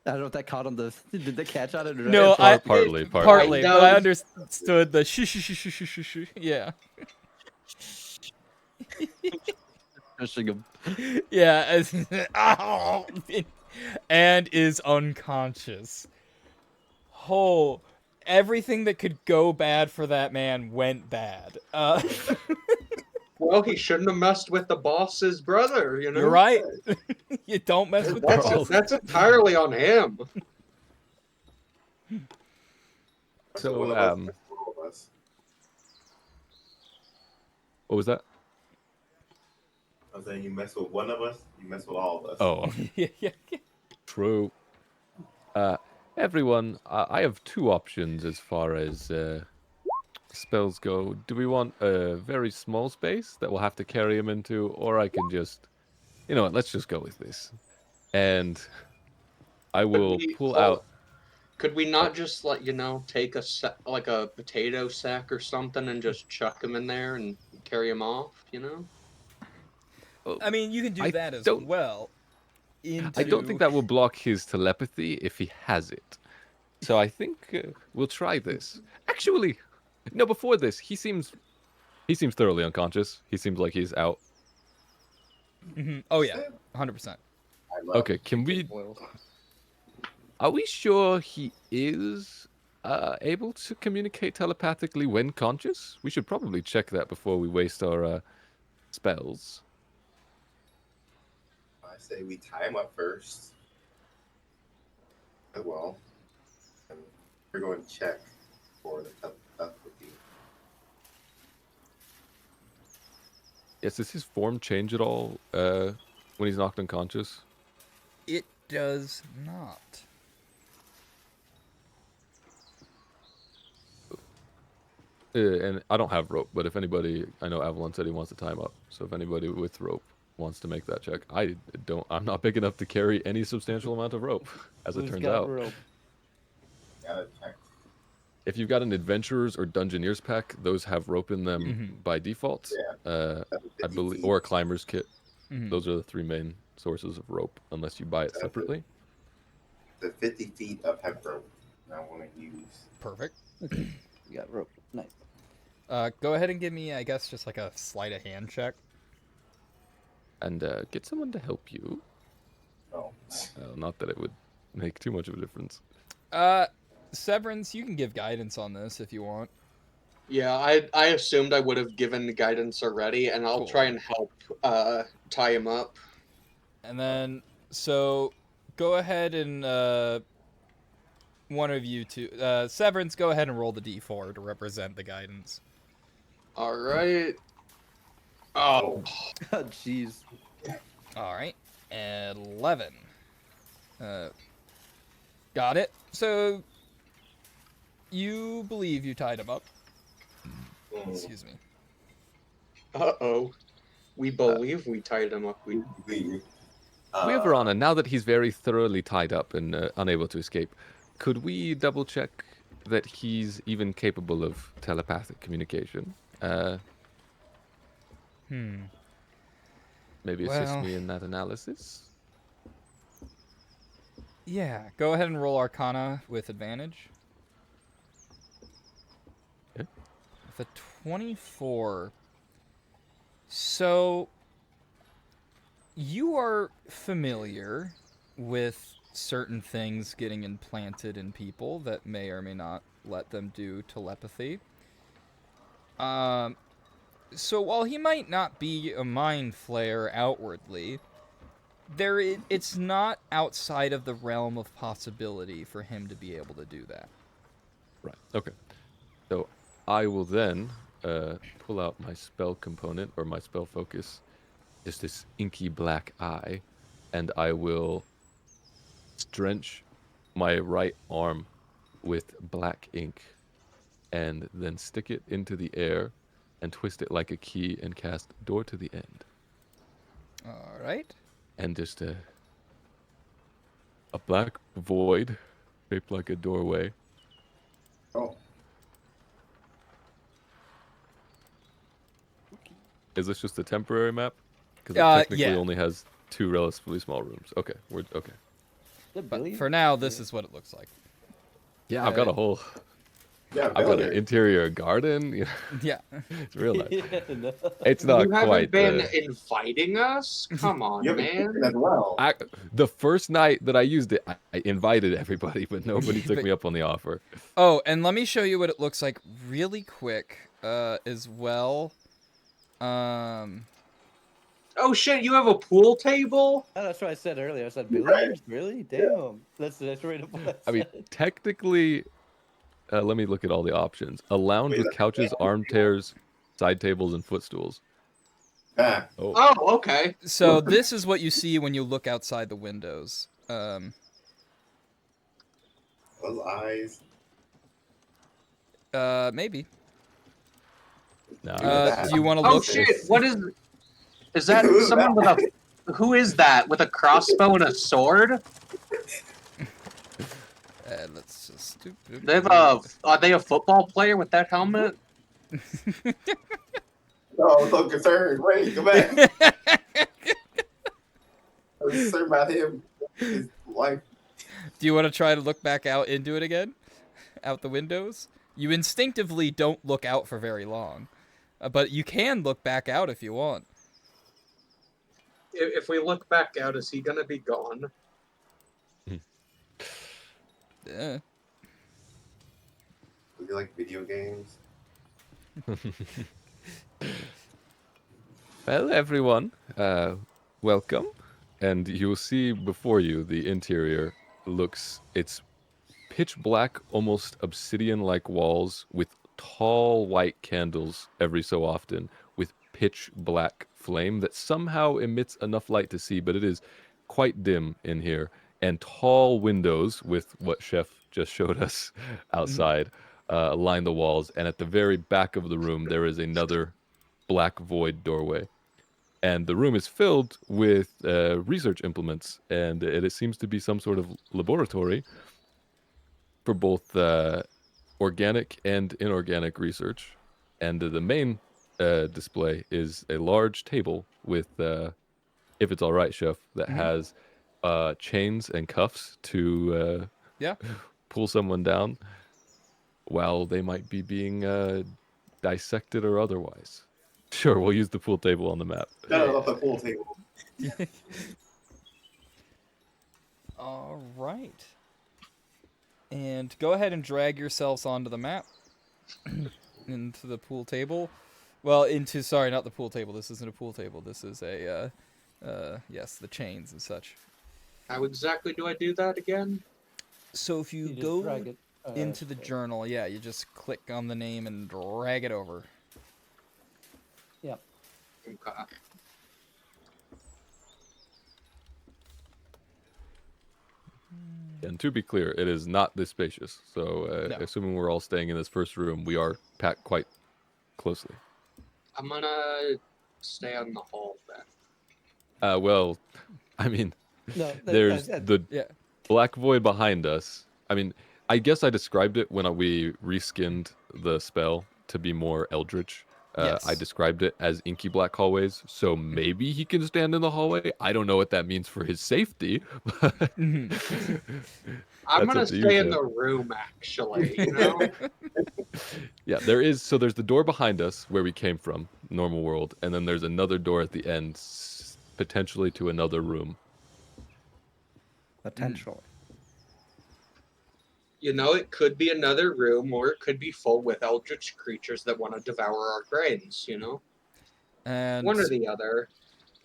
I don't know if that caught on the. Did they catch on it or No, not? Partly. Partly, but I does. understood the shh. Yeah. Pushing him. Yeah, as and is unconscious. Oh, everything that could go bad for that man went bad. Well, he shouldn't have messed with the boss's brother, you know? You're right. You don't mess with the boss. That's entirely on him. So, one of us, that's all of us. What was that? I was saying, you mess with one of us, you mess with all of us. Oh, Yeah. true. Everyone, I have two options as far as spells go. Do we want a very small space that we'll have to carry him into, or I can just, you know what? Let's just go with this, and I will pull out. Could we not just take like a potato sack or something and just chuck him in there and carry him off? I mean, you can do I that as don't- well. I don't think that will block his telepathy if he has it. So I think we'll try this. Actually, no. Before this, he seems thoroughly unconscious. He seems like he's out. Oh yeah, 100%. I love Okay, can we? Are we sure he is able to communicate telepathically when conscious? We should probably check that before we waste our spells. I say we tie him up first. Well, and we're going to check for the telepathy. Yes, does his form change at all when he's knocked unconscious? It does not. And I don't have rope, but if anybody, I know Avalon said he wants to tie him up. So if anybody with rope wants to make that check, I'm not big enough to carry any substantial amount of rope, as it turns out. Rope? Gotta check. If you've got an adventurers or dungeoneers pack, those have rope in them by default. Yeah. I believe, or a climber's kit. Mhm. Those are the three main sources of rope, unless you buy it separately. The 50 feet of hemp rope I want to use. Perfect. You got rope. Nice. Go ahead and give me, I guess, just like a sleight of hand check. And get someone to help you. Oh. Not that it would make too much of a difference. Severance, you can give guidance on this if you want. Yeah, I assumed I would have given the guidance already, and I'll Cool. try and help tie him up. And then, so go ahead and one of you two, Severance, go ahead and roll the d4 to represent the guidance. All right. Oh, Oh, jeez. All right, 11. Got it. So you believe you tied him up. Excuse me. uh-oh. We believe we tied him up. We Verona, now that he's very thoroughly tied up and unable to escape, could we double check that he's even capable of telepathic communication? Maybe assist Well- me in that analysis? Yeah, go ahead and roll Arcana with advantage. Okay. With a 24. So, you are familiar with certain things getting implanted in people that may or may not let them do telepathy. So while he might not be a mind flayer outwardly, it's not outside of the realm of possibility for him to be able to do that. Right, okay. So I will then pull out my spell component or my spell focus, just this inky black eye, and I will drench my right arm with black ink and then stick it into the air and twist it like a key and cast Door to the End. All right. And just a black void shaped like a doorway. Oh. Is this just a temporary map? Because it technically yeah. only has 2 relatively small rooms. Okay, we're okay. But for now, this is what it looks like. Yeah, I've got a whole. Yeah, I've got an Billiard. interior garden. You know, Yeah. it's real nice. Yeah, no. It's not you haven't quite. been inviting us? Come on, You have a man. kitchen as well. The first night that I used it, I invited everybody, but nobody took But- me up on the offer. Oh, and let me show you what it looks like really quick as well. Oh shit, you have a pool table? Oh, that's what I said earlier. I said billiards. Really? Damn. That's right up what I I mean, said. technically, let me look at all the options. A lounge Wait, with that's couches, a armchairs, side tables, and footstools. Ah, Oh, Oh, okay. So this is what you see when you look outside the windows. those eyes. Maybe. no. Do you want to Oh look? shit, what is that Who's someone with a who is that with a crossbow and a sword? Let's just. They have are they a football player with that helmet? Oh, I'm so concerned. Wait, go back. I was concerned about him. His life. Do you want to try to look back out into it again? Out the windows? You instinctively don't look out for very long. But you can look back out if you want. If we look back out, is he gonna be gone? Yeah. Do you like video games? Well, everyone, welcome. And you'll see before you the interior it's pitch black, almost obsidian-like walls with tall white candles every so often with pitch black flame that somehow emits enough light to see, but it is quite dim in here. And tall windows with what Chef just showed us outside line the walls. And at the very back of the room, there is another black void doorway. And the room is filled with research implements, and it seems to be some sort of laboratory for both organic and inorganic research. And the main display is a large table with, if it's all right, Chef, that has chains and cuffs to Yeah. pull someone down while they might be being dissected or otherwise. Sure, we'll use the pool table on the map. No, not the pool table. All right. And go ahead and drag yourselves onto the map. Into the pool table. Well, sorry, not the pool table. This isn't a pool table. This is a, yes, the chains and such. How exactly do I do that again? So if you just go drag it, into the straight. journal, yeah, you just click on the name and drag it over. Yep. Okay. And to be clear, it is not this spacious. So, No. assuming we're all staying in this first room, we are packed quite closely. I'm gonna stay on the hall then. Well, I mean, No, there's the Yeah. black void behind us. I mean, I guess I described it when we reskinned the spell to be more eldritch. Yes. I described it as inky black hallways, so maybe he can stand in the hallway. I don't know what that means for his safety. But I'm that's gonna up to you, stay in Jeff. the room, actually. You know. Yeah, there's the door behind us where we came from, normal world, and then there's another door at the end, potentially to another room. Potential. You know, it could be another room, or it could be full with eldritch creatures that want to devour our brains. You know, And one or the other.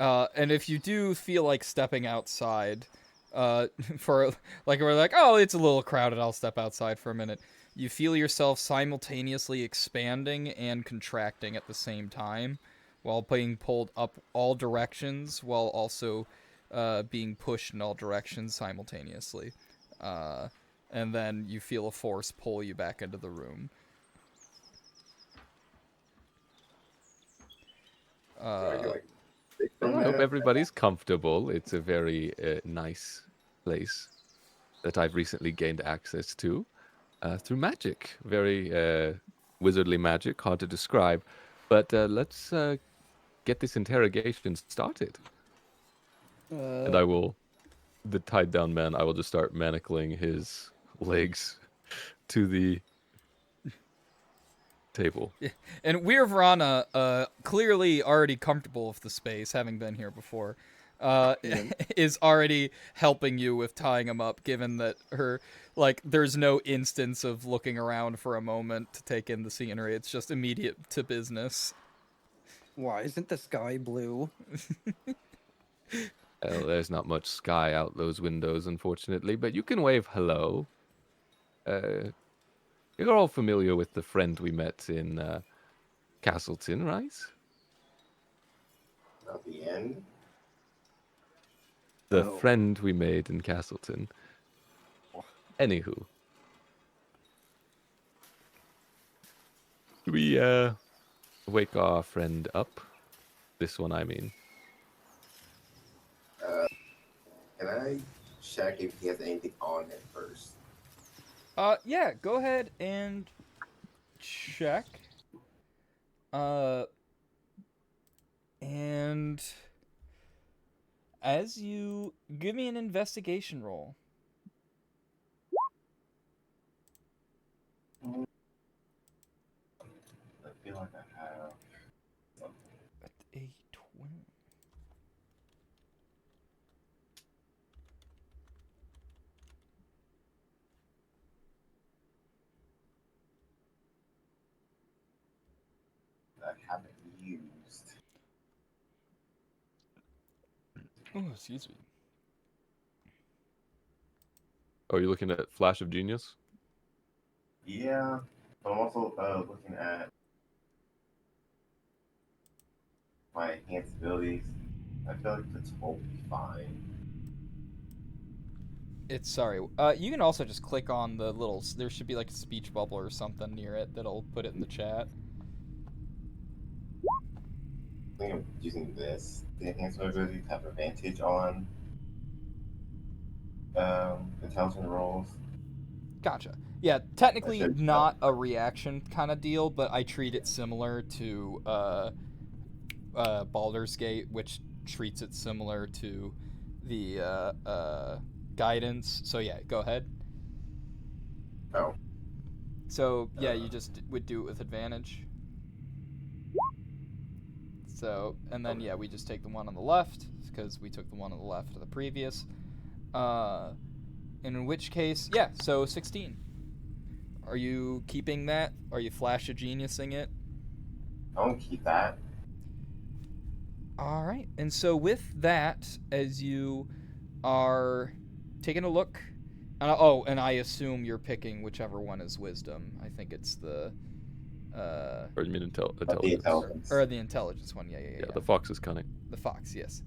And if you do feel like stepping outside, for like we're like, oh, it's a little crowded, I'll step outside for a minute. You feel yourself simultaneously expanding and contracting at the same time, while being pulled up all directions, while also being pushed in all directions simultaneously. And then you feel a force pull you back into the room. Well, I hope everybody's comfortable. It's a very nice place that I've recently gained access to through magic. Very wizardly magic, hard to describe. But let's get this interrogation started. And I will, the tied down man, I will just start manacling his legs to the table. And Weir Verana, clearly already comfortable with the space, having been here before, is already helping you with tying him up, given that there's no instance of looking around for a moment to take in the scenery. It's just immediate to business. Why isn't the sky blue? Well, there's not much sky out those windows, unfortunately, but you can wave hello. You're all familiar with the friend we met in Castleton, right? At the end. The Oh. friend we made in Castleton. Anywho. We wake our friend up. This one, I mean. Can I check if he has anything on him first? Yeah, go ahead and check. And as you give me an investigation roll. I feel like I have something. At a 20. I haven't used. Oh, excuse me. Oh, you're looking at Flash of Genius? Yeah, but I'm also looking at my enhanced abilities. I feel like the 12 will be fine. It's sorry. You can also just click on the little. There should be like a speech bubble or something near it that'll put it in the chat. I think I'm using this. The enhanced abilities have advantage on intelligent rolls. Gotcha. Yeah, technically should- not a reaction kind of deal, but I treat it similar to Baldur's Gate, which treats it similar to the guidance. So yeah, go ahead. Oh. So yeah, you just would do it with advantage. So, and then yeah, we just take the one on the left because we took the one on the left of the previous. In which case, yeah, so 16. Are you keeping that? Are you flash of geniusing it? Don't keep that. All right. And so with that, as you are taking a look, and I assume you're picking whichever one is wisdom. I think it's the Or you mean The intelligence? intelligence. or the intelligence one. Yeah. Yeah, the fox is cunning. The fox, yes.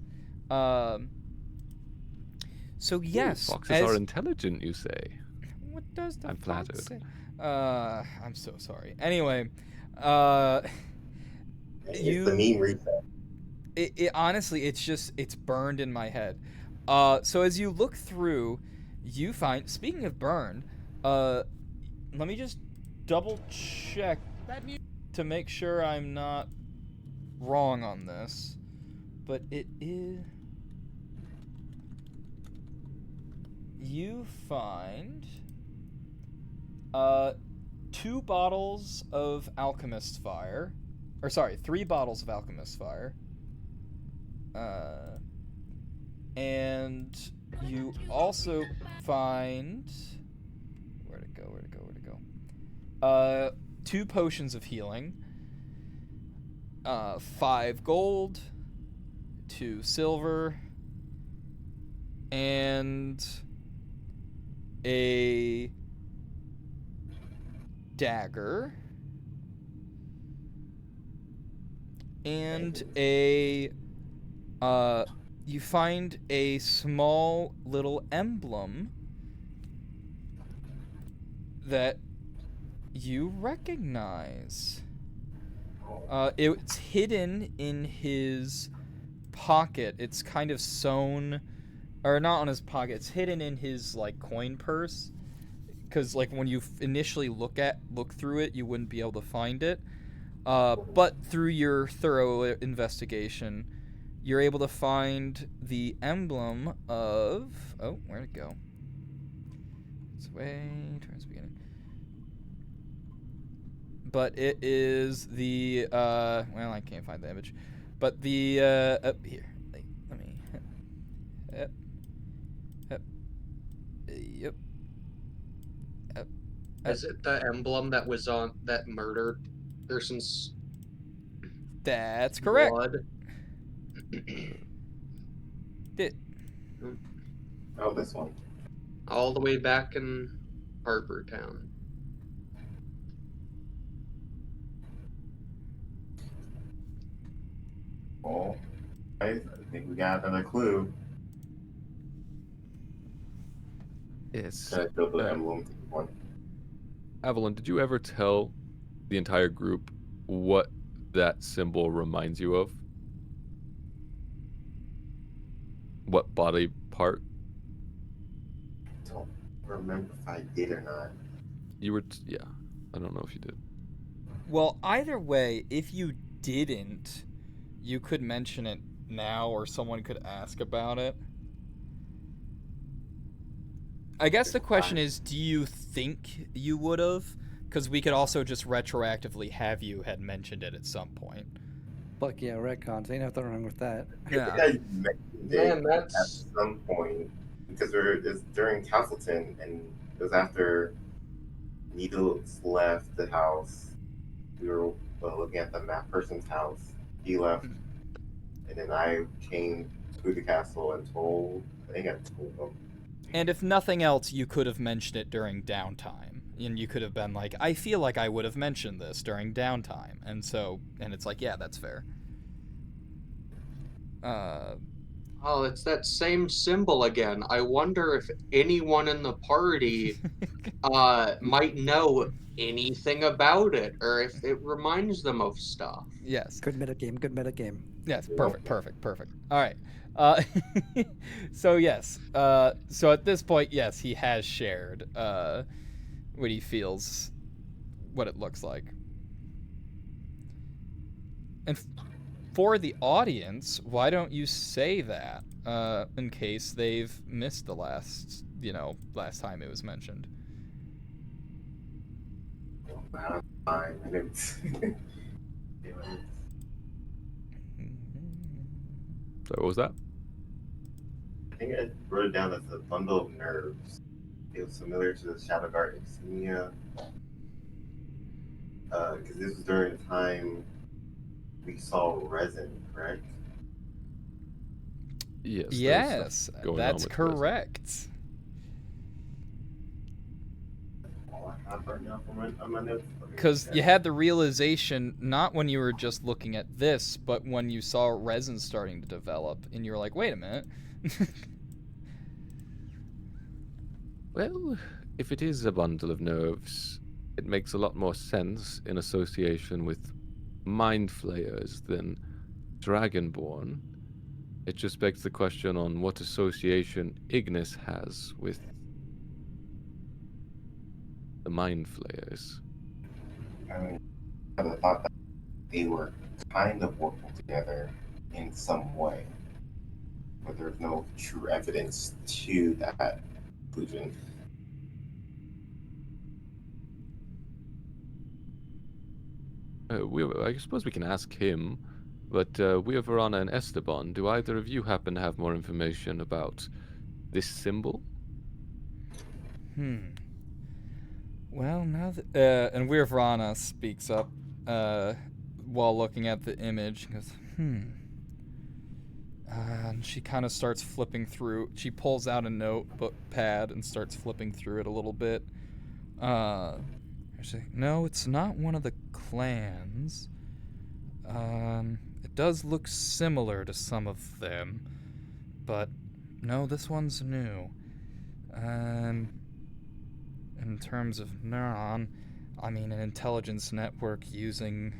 So yes, Ooh, foxes are intelligent, you say. what does the I'm fox flattered. say? I'm so sorry. Anyway, It's the meme reset. it honestly, it's burned in my head. So as you look through, you find. Speaking of burned, let me just double check to make sure I'm not wrong on this. But it is. You find 2 bottles of Alchemist's Fire. Or sorry, 3 bottles of Alchemist's Fire. And you also find where'd it go? 2 potions of healing. 5 gold, 2 silver, and a dagger, and you find a small little emblem that you recognize. It's hidden in his pocket. It's kind of sewn, or not on his pocket. It's hidden in his like coin purse, because like when you initially look through it, you wouldn't be able to find it. But through your thorough investigation, you're able to find the emblem of. Oh, where'd it go? This way, towards the beginning. But it is the well, I can't find the image, but the up here. Let me. Yep. Yep. Is it the emblem that was on that murdered person's That's correct. blood? Oh, this one. All the way back in Harper Town. Oh, I think we got another clue. Yes. Can I build the emblem one? Avalon, did you ever tell the entire group what that symbol reminds you of? What body part? Don't remember if I did or not. You were, yeah. I don't know if you did. Well, either way, if you didn't, you could mention it now, or someone could ask about it. I guess the question is, do you think you would have? Because we could also just retroactively have you had mentioned it at some point. Fuck yeah, retcons. Ain't nothing wrong with that. Yeah. I think I mentioned Man, it that's- at some point because it's during Castleton and it was after Needles left the house. We were looking at the map person's house. He left, and then I came to the castle and told. I think I told him. And if nothing else, you could have mentioned it during downtime. And you could have been like, I feel like I would have mentioned this during downtime. And it's like, yeah, that's fair. Oh, it's that same symbol again. I wonder if anyone in the party might know anything about it, or if it reminds them of stuff. Yes. Good metagame, good metagame. Yes, perfect. All right. So yes. So at this point, yes, he has shared what he feels, what it looks like. And for the audience, why don't you say that in case they've missed the last time it was mentioned? I'm fine. I didn't. So what was that? think I wrote it down as a bundle of nerves. It was similar to the Shadow Guard insignia. Because this was during the time we saw resin, correct? Yes. there was Yes, stuff going on that's with resin. correct. All I have right now on my notes. Because you had the realization not when you were just looking at this, but when you saw resin starting to develop, and you were like, wait a minute. Well, if it is a bundle of nerves, it makes a lot more sense in association with mind flayers than dragonborn. It just begs the question on what association Ignis has with the mind flayers. I mean, I would have thought that they were kind of working together in some way, but there's no true evidence to that conclusion. I suppose we can ask him, but Verana and Esteban, do either of you happen to have more information about this symbol? Well, now that and Virvana speaks up while looking at the image and goes, and she kind of starts flipping through. She pulls out a notepad and starts flipping through it a little bit. She's like, no, it's not one of the clans. It does look similar to some of them, but no, this one's new. In terms of neuron, I mean, an intelligence network using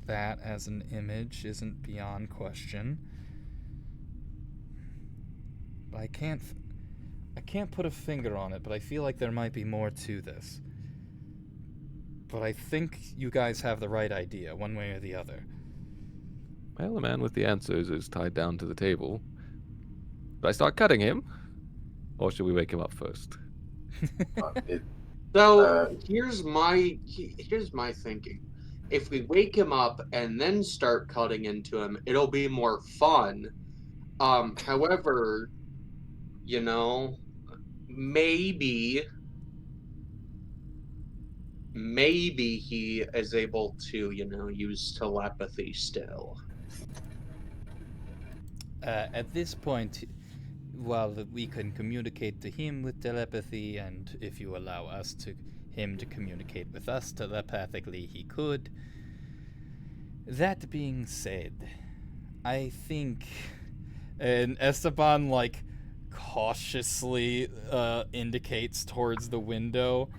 that as an image isn't beyond question. But I can't put a finger on it, but I feel like there might be more to this. But I think you guys have the right idea, one way or the other. Well, the man with the answers is tied down to the table. Should I start cutting him? Or should we wake him up first? Here's my thinking. If we wake him up and then start cutting into him, it'll be more fun. However, maybe he is able to, use telepathy still. At this point, while we can communicate to him with telepathy, and if you allow him to communicate with us telepathically, he could. That being said, I think, and Esteban cautiously indicates towards the window,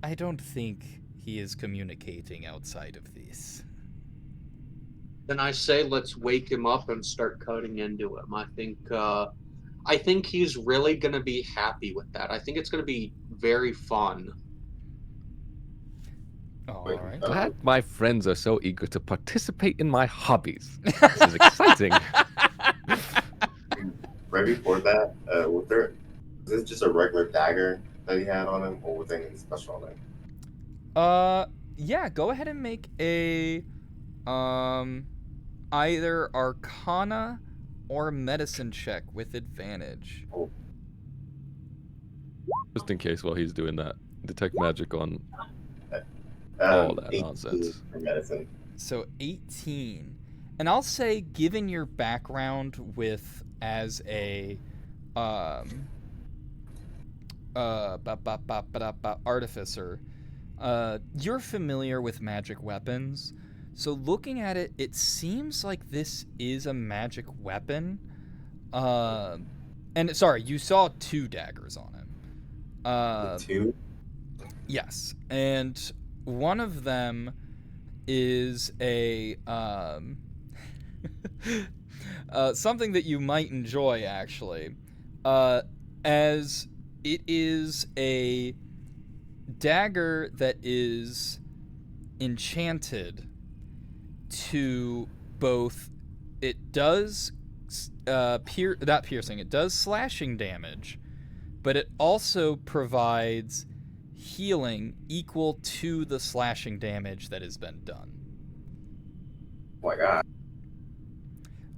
I don't think he is communicating outside of this. Then I say let's wake him up and start cutting into him. I think he's really going to be happy with that. I think it's going to be very fun. All right. Glad my friends are so eager to participate in my hobbies. This is exciting. Right before that, was this just a regular dagger that he had on him, or was there anything special on it? Yeah, go ahead and make a either Arcana or Medicine check with advantage. Oh. Just in case while he's doing that, detect magic on all that 18 nonsense. for medicine. So 18. And I'll say, given your background with as a artificer, you're familiar with magic weapons. So looking at it, it seems like this is a magic weapon. And sorry, you saw 2 daggers on him. 2? Yes, and one of them is a something that you might enjoy, actually, as it is a dagger that is enchanted to both. It does not piercing. It does slashing damage, but it also provides healing equal to the slashing damage that has been done. Oh my god.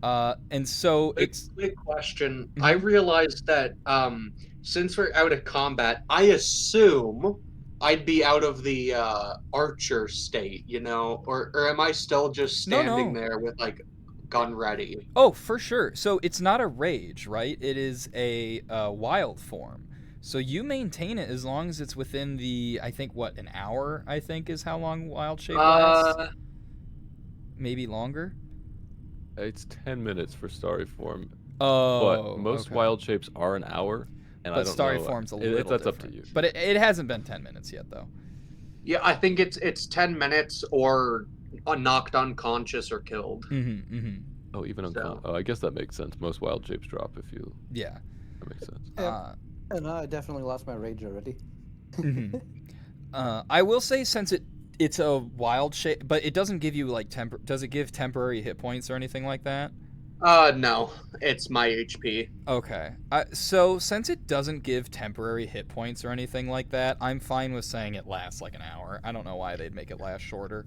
And so it's Quick question. Mhm. I realized that since we're out of combat, I assume I'd be out of the archer state, or am I still just standing No. there with like gun ready? Oh, for sure. So it's not a rage, right? It is a wild form. So you maintain it as long as it's within the, I think, what, an hour, I think, is how long wild shape lasts. Uh, Maybe longer. It's 10 minutes for starry form, but Oh, most okay. wild shapes are an hour, and I But don't starry know. form's a little That's different. up to you. But it hasn't been 10 minutes yet, though. yeah, I think it's 10 minutes or knocked unconscious or killed. Mm-hmm. Mm-hmm. Oh, even So. oh, I guess that makes sense. Most wild shapes drop if you. Yeah. That makes sense. And I definitely lost my rage already. Mm-hmm. I will say, since it's a wild shape, but it doesn't give you like does it give temporary hit points or anything like that? No, it's my HP. Okay. So since it doesn't give temporary hit points or anything like that, I'm fine with saying it lasts like an hour. I don't know why they'd make it last shorter.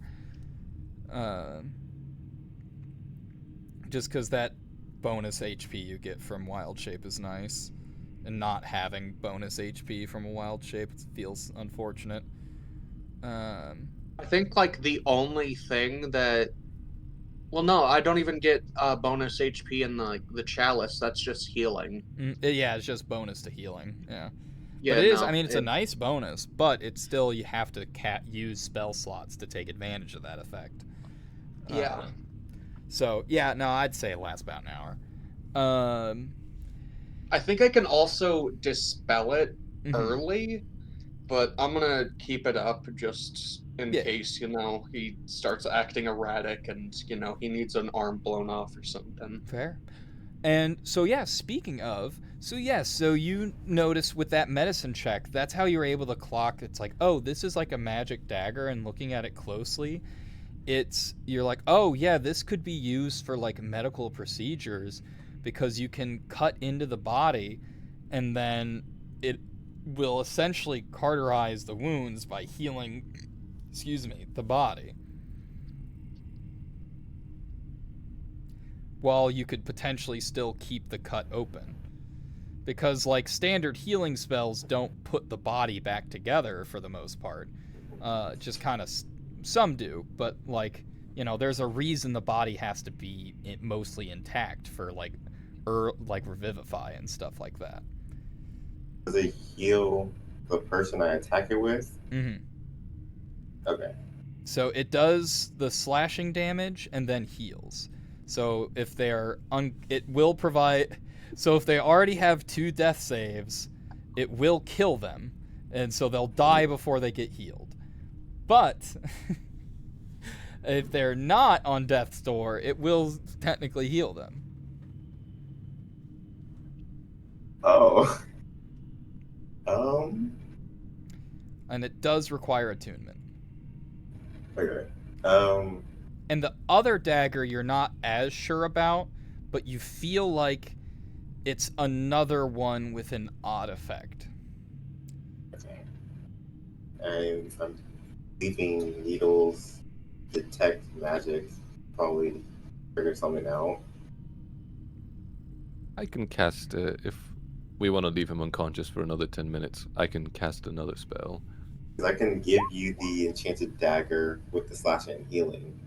Just because that bonus HP you get from wild shape is nice, and not having bonus HP from a wild shape feels unfortunate. I think like the only thing that, well, no, I don't even get bonus HP in the chalice. That's just healing. Yeah, it's just bonus to healing. Yeah. But Yeah, it is, I no, mean, it's a nice bonus, but it's still, you have to use spell slots to take advantage of that effect. yeah. So, yeah, no, I'd say it lasts about an hour. I think I can also dispel it Mhm. early, but I'm gonna keep it up just in Yeah. case, he starts acting erratic and, he needs an arm blown off or something. Fair. And so, yeah, speaking of, so you notice with that medicine check, that's how you're able to clock. It's like, oh, this is like a magic dagger, and looking at it closely, you're like, oh, yeah, this could be used for like medical procedures, because you can cut into the body and then it will essentially cauterize the wounds by healing, the body. While you could potentially still keep the cut open. Because, like, standard healing spells don't put the body back together for the most part. Just kind of, some do, but, like, there's a reason the body has to be mostly intact for, like revivify and stuff like that. Does it heal the person I attack it with? Mm-hmm. Okay. So it does the slashing damage and then heals. So if they're it will provide. So if they already have 2 death saves, it will kill them, and so they'll die before they get healed. But if they're not on death's door, it will technically heal them. Oh. And it does require attunement. Okay. And the other dagger you're not as sure about, but you feel like it's another one with an odd effect. Okay. And I'm leaving needles, detect magic, probably figure something out. I can cast if we want to leave him unconscious for another 10 minutes. I can cast another spell. Because I can give you the enchanted dagger with the slash and healing.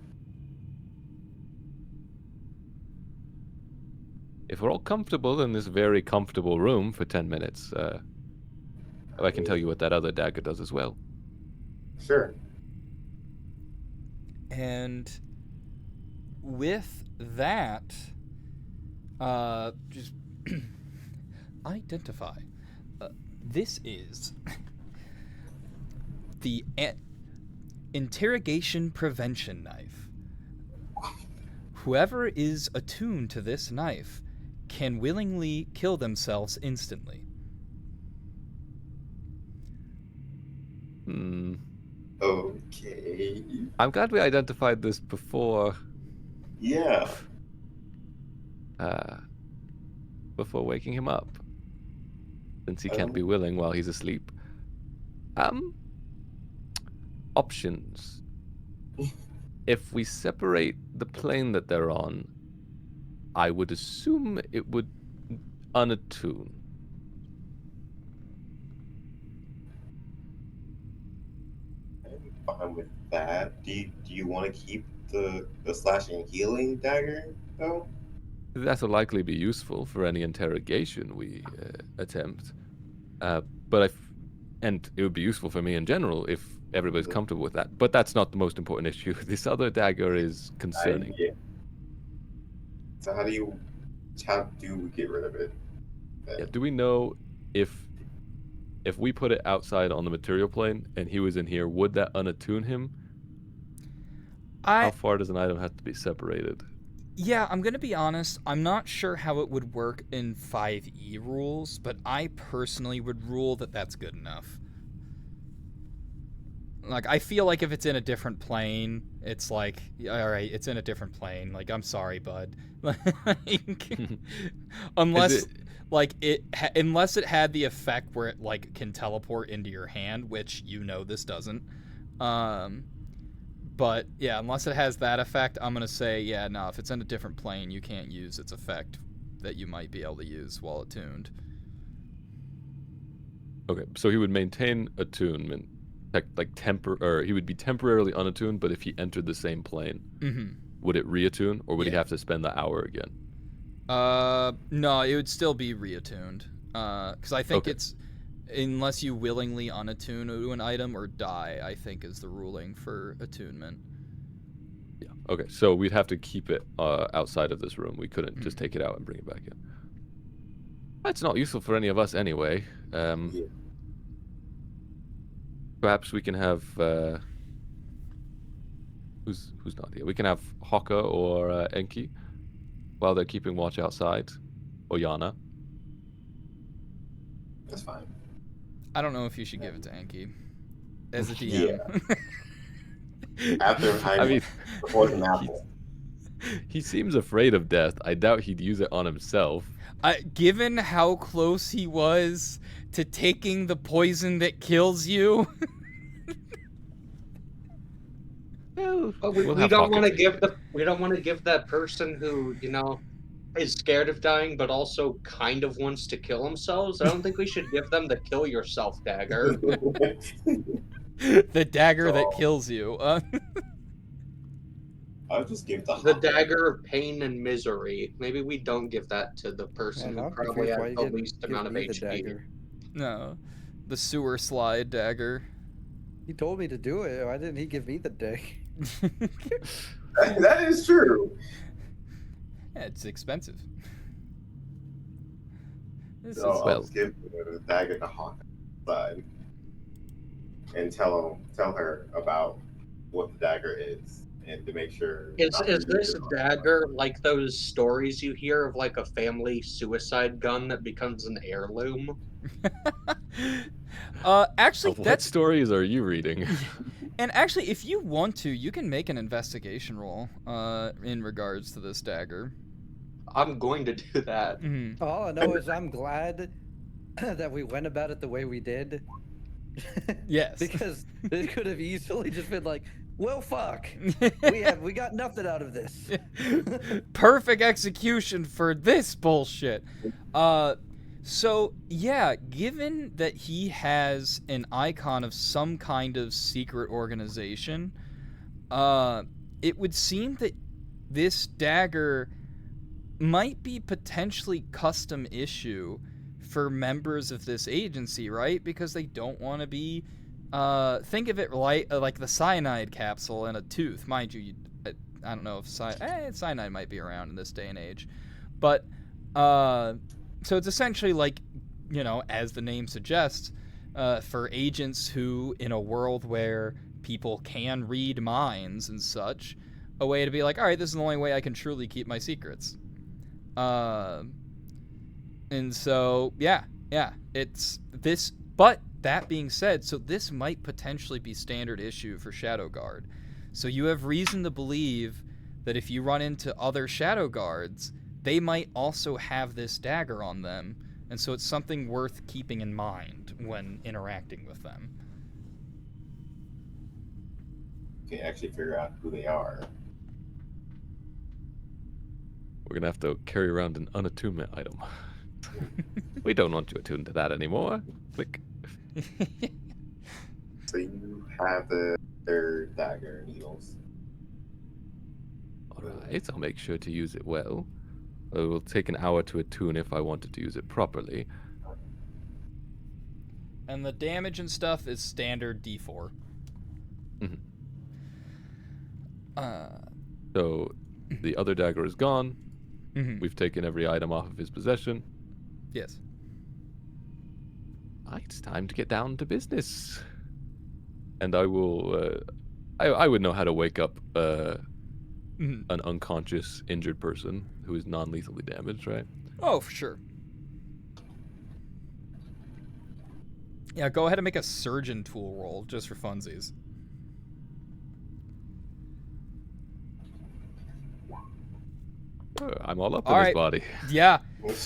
If we're all comfortable in this very comfortable room for 10 minutes, I can tell you what that other dagger does as well. Sure. And with that, just identify. This is the interrogation prevention knife. Whoever is attuned to this knife can willingly kill themselves instantly. Okay. I'm glad we identified this before. Yeah. Before waking him up, since he can't be Oh. willing while he's asleep. Options. If we separate the plane that they're on, I would assume it would unattune. I'm fine with that. Do you want to keep the slashing healing dagger though? That'll likely be useful for any interrogation we attempt. Uh, but and it would be useful for me in general if everybody's comfortable with that. But that's not the most important issue. This other dagger is concerning. Yeah. So how do we get rid of it? Yeah, do we know if we put it outside on the material plane and he was in here, would that unattune him? How far does an item have to be separated? Yeah, I'm going to be honest. I'm not sure how it would work in 5e rules, but I personally would rule that that's good enough. Like, I feel like if it's in a different plane, it's like, all right, it's in a different plane. Like, I'm sorry, bud. Like, unless, unless it had the effect where it, like, can teleport into your hand, which, you know, this doesn't. But, yeah, unless it has that effect, I'm going to say, yeah, no, if it's in a different plane, you can't use its effect that you might be able to use while attuned. Okay, so he would maintain attunement, or he would be temporarily unattuned, but if he entered the same plane, would it reattune, or would he have to spend the hour again? No, it would still be reattuned. Because I think it's... Unless you willingly unattune to an item or die, I think is the ruling for attunement. Yeah. Okay. So we'd have to keep it outside of this room. We couldn't just take it out and bring it back in. That's not useful for any of us anyway. Perhaps we can have who's not here. We can have Hokka or Enki while they're keeping watch outside, or Yana. That's fine. I don't know if you should give it to Enki as a DM. Yeah. After before the apple. He seems afraid of death. I doubt he'd use it on himself. Given how close he was to taking the poison that kills you. We don't want to give that person who, you know, is scared of dying but also kind of wants to kill themselves. I don't think we should give them the kill yourself dagger. The dagger that kills you. I'll just give the dagger of pain and misery. Maybe we don't give that to the person who probably has the least amount of HP. No, the sewer slide dagger. He told me to do it. Why didn't he give me the dagger? That is true. Yeah, it's expensive. I'll just give the dagger to Hawk side and tell her about what the dagger is, and to make sure. Is this dagger like those stories you hear of, like a family suicide gun that becomes an heirloom? Actually, what stories are you reading? And actually, if you want to, you can make an investigation roll in regards to this dagger. I'm going to do that. Mm-hmm. All I know is I'm glad that we went about it the way we did. Yes. Because it could have easily just been like, well, fuck. we got nothing out of this. Perfect execution for this bullshit. So, yeah, given that he has an icon of some kind of secret organization, it would seem that this dagger might be potentially custom issue for members of this agency, right? Because they don't want to be... think of it like the cyanide capsule in a tooth. Mind you, I don't know if cyanide might be around in this day and age. But... so it's essentially like, you know, as the name suggests, for agents who, in a world where people can read minds and such, a way to be like, all right, this is the only way I can truly keep my secrets. And so, yeah, it's this. But that being said, so this might potentially be standard issue for Shadow Guard. So you have reason to believe that if you run into other Shadow Guards, they might also have this dagger on them, and so it's something worth keeping in mind when interacting with them. You can actually figure out who they are. We're gonna have to carry around an unattunement item. We don't want you attuned to that anymore. Click. So you have the third dagger needles. Alright, I'll make sure to use it well. It will take an hour to attune if I wanted to use it properly. And the damage and stuff is standard D4. Mhm. So the other dagger is gone. We've taken every item off of his possession. Yes. It's time to get down to business. And I will. I would know how to wake up an unconscious, injured person who is non-lethally damaged, right? Oh, for sure. Yeah, go ahead and make a surgeon tool roll just for funsies. I'm all up in All his right. body. Yeah.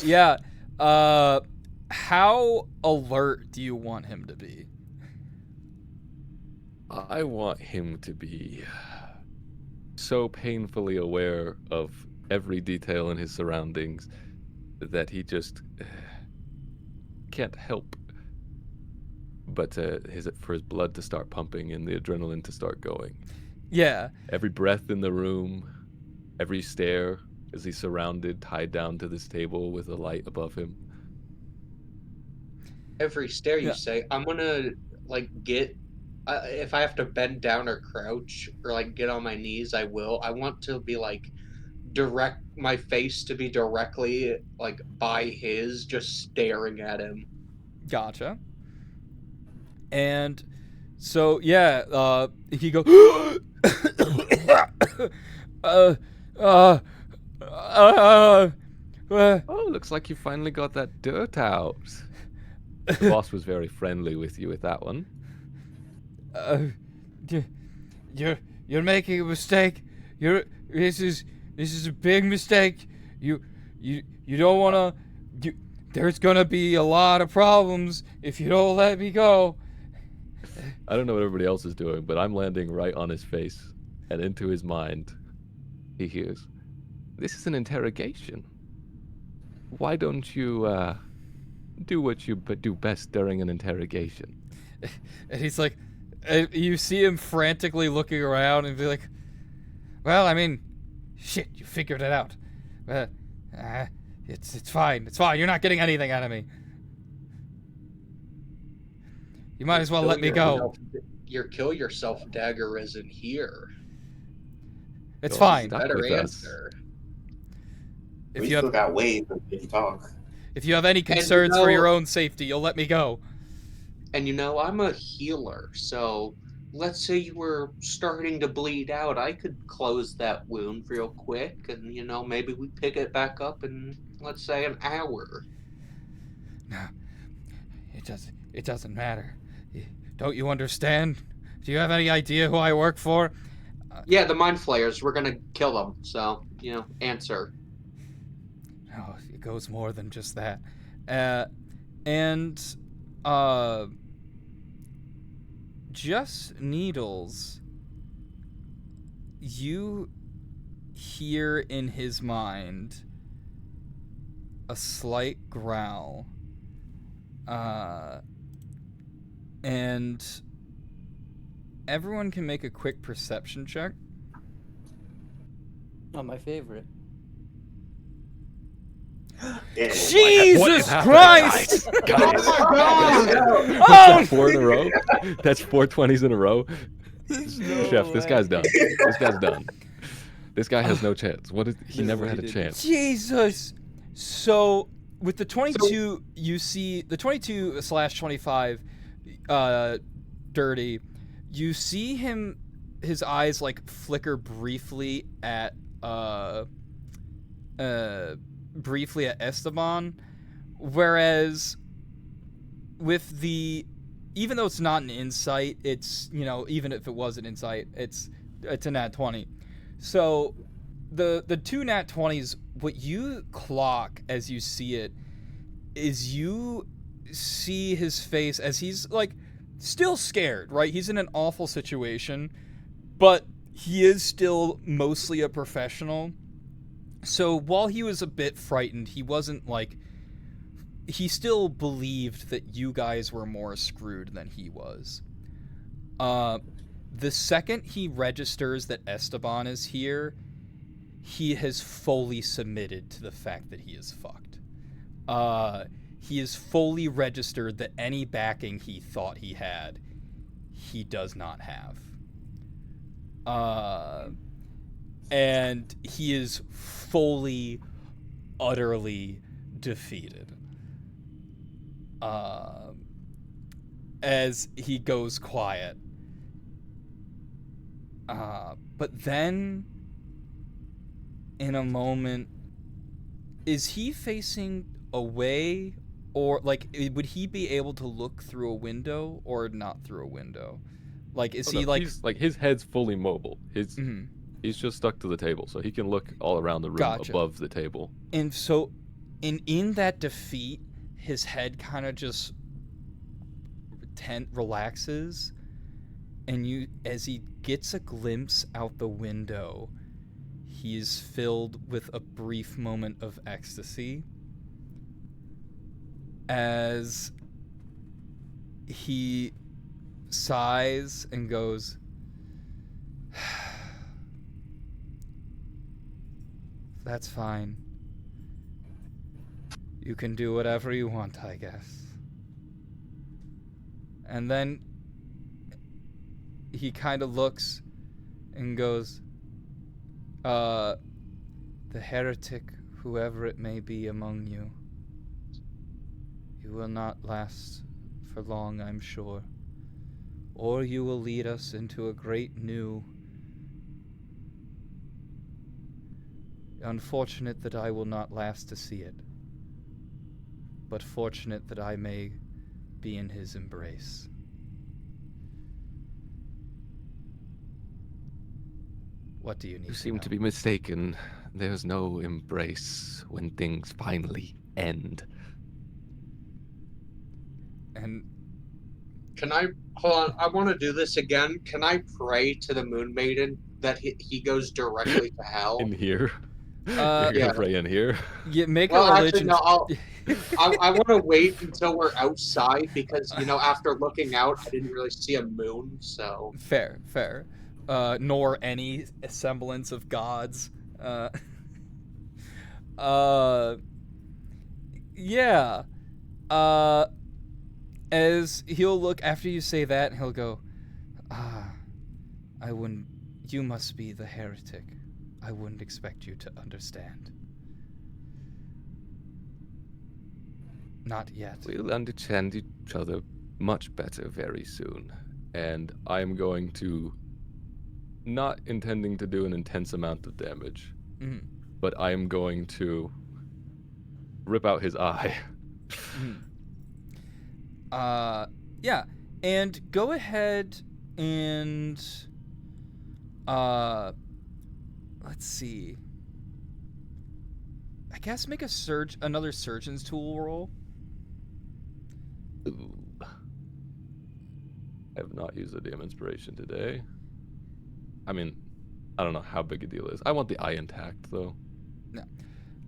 Yeah. How alert do you want him to be? I want him to be so painfully aware of every detail in his surroundings that he just can't help but for his blood to start pumping and the adrenaline to start going. Yeah. Every breath in the room, every stare as he's surrounded, tied down to this table with a light above him. Every stare you Yeah. say, I'm gonna get. If I have to bend down or crouch or get on my knees, I will. I want to be direct my face to be directly by his, just staring at him. Gotcha. And so yeah, he goes. Oh, looks like you finally got that dirt out. The boss was very friendly with you with that one. You're making a mistake. This is a big mistake. You don't want to. There's gonna be a lot of problems if you don't let me go. I don't know what everybody else is doing, but I'm landing right on his face, and into his mind, he hears, "This is an interrogation. Why don't you do what you do best during an interrogation?" And he's like, you see him frantically looking around and be like, "Well, I mean, shit, you figured it out. It's fine. It's fine. You're not getting anything out of me. You might as well let me go. Your kill yourself dagger isn't here. It's Don't fine. stop Better with us. answer. If We you still have got ways to make you talk. if you have any concerns for your own safety, you'll let me go." And I'm a healer, so let's say you were starting to bleed out, I could close that wound real quick, and maybe we pick it back up in, let's say, an hour. No, it doesn't matter. Don't you understand? Do you have any idea who I work for? Yeah, the mind flayers. We're gonna kill them. So answer. No, it goes more than just that. Just Needles, you hear in his mind a slight growl. And everyone can make a quick perception check. Oh, my favorite. Yeah. Jesus Christ! Guys, Oh, that's 4 in a row. That's 4 20s in a row. Chef, this guy's done. This guy's done. This guy has no chance. He never had a chance. Jesus. So with the 22, you see the 22/25 dirty. You see his eyes flicker briefly at Esteban, whereas with even though it's not an insight, it's even if it was an insight, it's a nat 20. So the two nat 20s, what you clock as you see it is you see his face as he's still scared, right? He's in an awful situation, but he is still mostly a professional. So while he was a bit frightened, he wasn't like... He still believed that you guys were more screwed than he was. The second he registers that Esteban is here, he has fully submitted to the fact that he is fucked. He is fully registered that any backing he thought he had, he does not have. And he is fully, utterly defeated. As he goes quiet. But then, in a moment, is he facing away, or like would he be able to look through a window or not through a window? Like is he like his head's fully mobile. Mhm. He's just stuck to the table, so he can look all around the room Gotcha. above the table. And so in that defeat, his head kind of just relaxes, and as he gets a glimpse out the window, he is filled with a brief moment of ecstasy as he sighs and goes, "That's fine. You can do whatever you want, I guess." And then he kind of looks and goes, "The heretic, whoever it may be among you, you will not last for long, I'm sure. Or you will lead us into a great new... Unfortunate that I will not last to see it, but fortunate that I may be in his embrace." What do you need? You seem to be mistaken. There's no embrace when things finally end. And Can I hold on? I want to do this again. Can I pray to the Moon Maiden that he goes directly to hell? In here? You're yeah, gonna pray in here? make Well, a religion. actually, no. I want to wait until we're outside because after looking out, I didn't really see a moon. So Fair. Nor any semblance of gods. Yeah. As he'll look after you say that, and he'll go, I wouldn't... You must be the heretic. I wouldn't expect you to understand. Not yet. We'll understand each other much better very soon. And I'm going to... Not intending to do an intense amount of damage, but I am going to rip out his eye. Yeah, and go ahead and let's see. I guess make another surgeon's tool roll. Ooh. I have not used a DM inspiration today. I mean, I don't know how big a deal it is. I want the eye intact, though. No.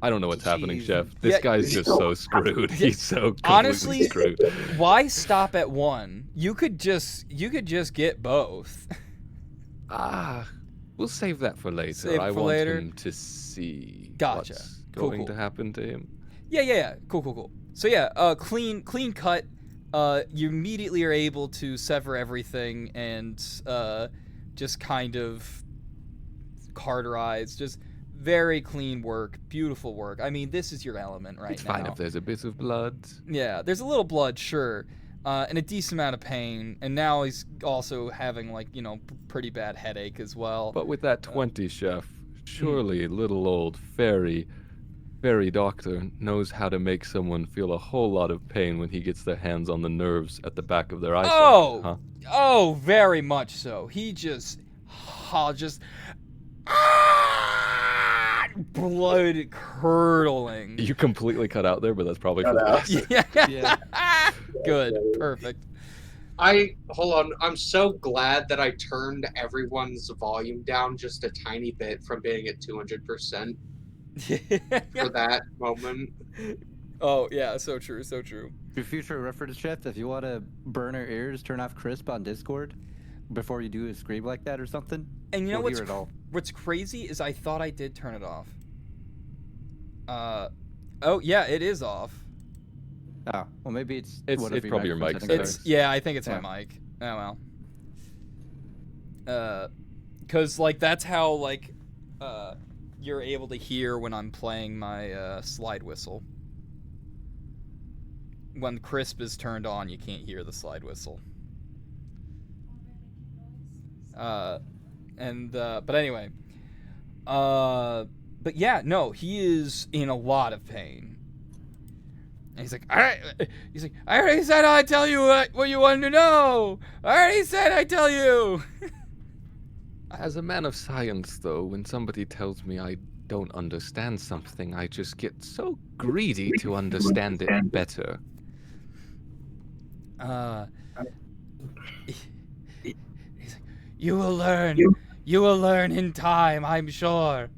I don't know what's happening, Jeez. Chef. This guy's just so screwed. He's so completely Honestly, screwed. Why stop at one? You could just get both. We'll save that for later. Save I for want later. him to see Gotcha. what's Cool, going cool. to happen to him. Yeah. Cool. So yeah, clean cut. You immediately are able to sever everything and just kind of cauterize. Just very clean work, beautiful work. I mean, this is your element right now. It's fine if there's a bit of blood. Yeah, there's a little blood, sure, and a decent amount of pain. And now he's also having pretty bad headache as well. But with that 20, Chef, surely little old fairy doctor knows how to make someone feel a whole lot of pain when he gets their hands on the nerves at the back of their eye socket, huh? Oh, very much so. He just blood curdling. You completely cut out there, but that's probably for the best. Yeah. Good. Perfect. Hold on. I'm so glad that I turned everyone's volume down just a tiny bit from being at 200%. for that moment. Oh yeah, so true, so true. For future reference, Chef, if you want to burn our ears, turn off Crisp on Discord before you do a scream like that or something. And you know We'll hear it all. what's crazy is I thought I did turn it off. Oh yeah, it is off. Oh, well, maybe it's It's probably your mic settings settings. are. Yeah, I think it's Yeah. my mic. Oh well. Cause like that's how like you're able to hear when I'm playing my slide whistle. When Crisp is turned on, you can't hear the slide whistle. But anyway. But yeah, no, he is in a lot of pain. And he's like, all right. He's like, I already said I'd tell you what you wanted to know. I already said I'd tell you. As a man of science, though, when somebody tells me I don't understand something, I just get so greedy to understand it better. He's like, you will learn. You will learn in time, I'm sure.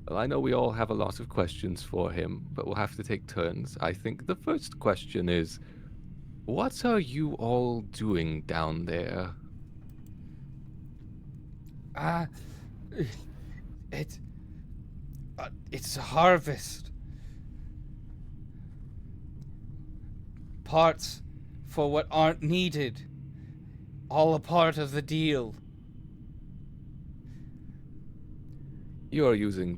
Well, I know we all have a lot of questions for him, but we'll have to take turns. I think the first question is, what are you all doing down there? It's a harvest. Parts for what aren't needed. All a part of the deal. You are using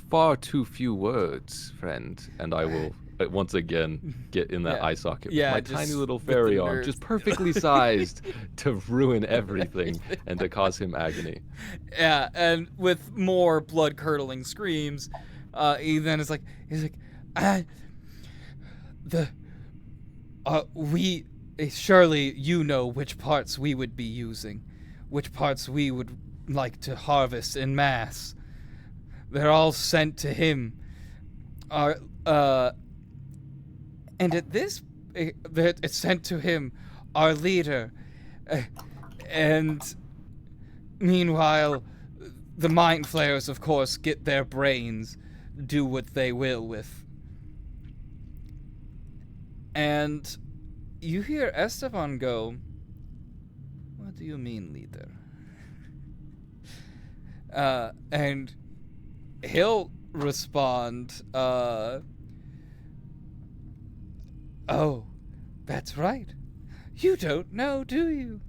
far too few words, friend, and I will once again get in that Yeah. eye socket with Yeah, my just tiny little with the fairy arm, nerves. just perfectly sized to ruin everything and to cause him agony. Yeah, and with more blood-curdling screams, he then is like, we surely you know which parts we would be using, which parts we would like to harvest en masse. They're all sent to him. And at this, it's sent to him, our leader, and meanwhile, the mind flayers, of course, get their brains, do what they will with. And you hear Esteban go, what do you mean, leader? And he'll respond, oh, that's right. You don't know, do you?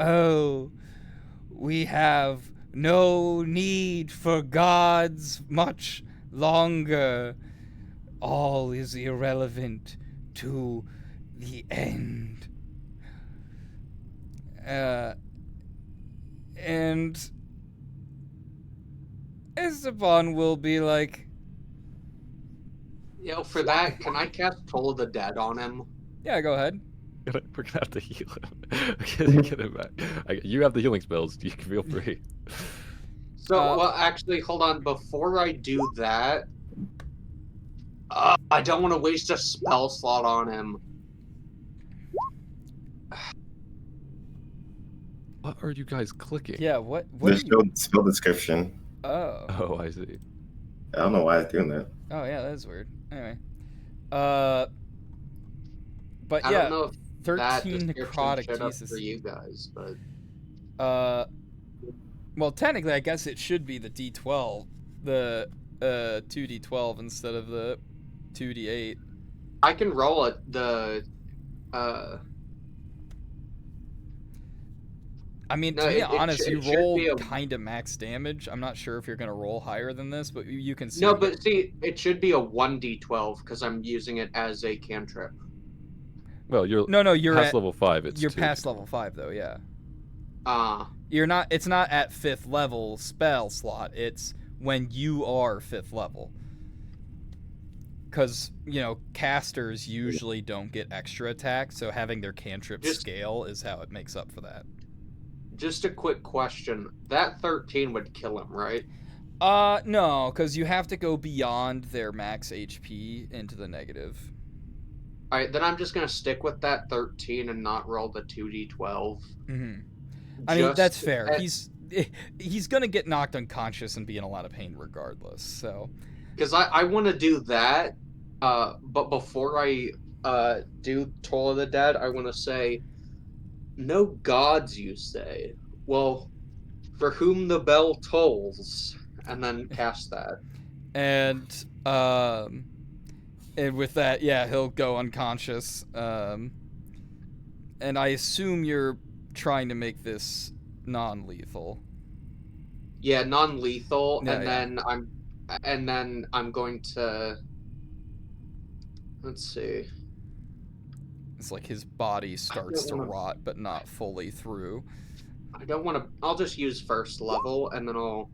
Oh, we have no need for gods much longer. All is irrelevant to the end. And Esteban will be like, For that, can I cast Toll of the Dead on him? yeah, go ahead. We're gonna have to heal him. Get him back. You have the healing spells. You can feel free. So, well, actually, hold on. Before I do that, I don't want to waste a spell slot on him. What are you guys clicking? Yeah, what There's no spell description. Oh. Oh, I see. I don't know why it's doing that. Oh, yeah, that's weird. Anyway. But I yeah, don't know if that 13 description necrotic, showed up Jesus. for you guys, but Well, technically, I guess it should be the D12, the 2D12 instead of the 2D8. I can roll it. I mean, No, to be it honest, should- you it should roll be a- kind of max damage. I'm not sure if you're going to roll higher than this, but you can see. No, but see, it should be a 1d12 because I'm using it as a cantrip. Well, you're you're past at, level 5. It's you're 2. past level 5 though, yeah. You're not. It's not at 5th level spell slot. It's when you are 5th level. Because casters usually don't get extra attack, so having their cantrip scale is how it makes up for that. Just a quick question. That 13 would kill him, right? No, because you have to go beyond their max HP into the negative. All right, then I'm just gonna stick with that 13 and not roll the 2d12. Mm-hmm. I mean, that's fair. He's gonna get knocked unconscious and be in a lot of pain regardless. So, because I want to do that, but before I do Toll of the Dead, I want to say, no gods, you say. Well, for whom the bell tolls, and then cast that. and with that, yeah, he'll go unconscious. And I assume you're trying to make this non-lethal. Yeah, non-lethal, Yeah, and yeah. then I'm going to, let's see. It's like his body starts to rot, but not fully through. I don't want to. I'll just use first level, and then I'll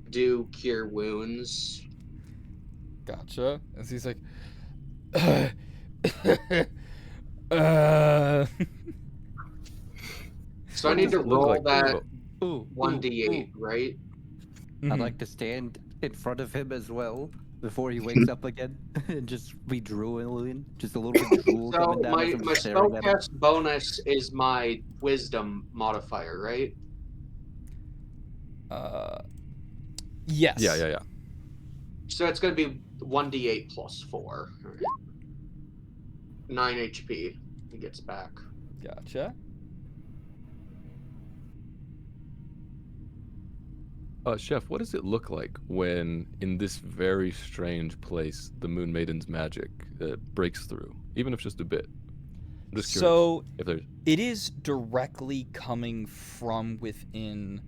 do Cure Wounds. Gotcha. As he's like, uh... So I need to roll that Ooh, 1d8, right? Mhm. I'd like to stand in front of him as well before he wakes up again and just be drooling, just a little bit of drool So coming down as I'm my staring at him. spellcast bonus is my Wisdom modifier, right? Yes. Yeah. So it's going to be 1d8 plus 4. 9 HP he gets back. Gotcha. Chef, what does it look like when, in this very strange place, the Moon Maiden's magic breaks through, even if just a bit? I'm just So curious if there's... it is directly coming from within.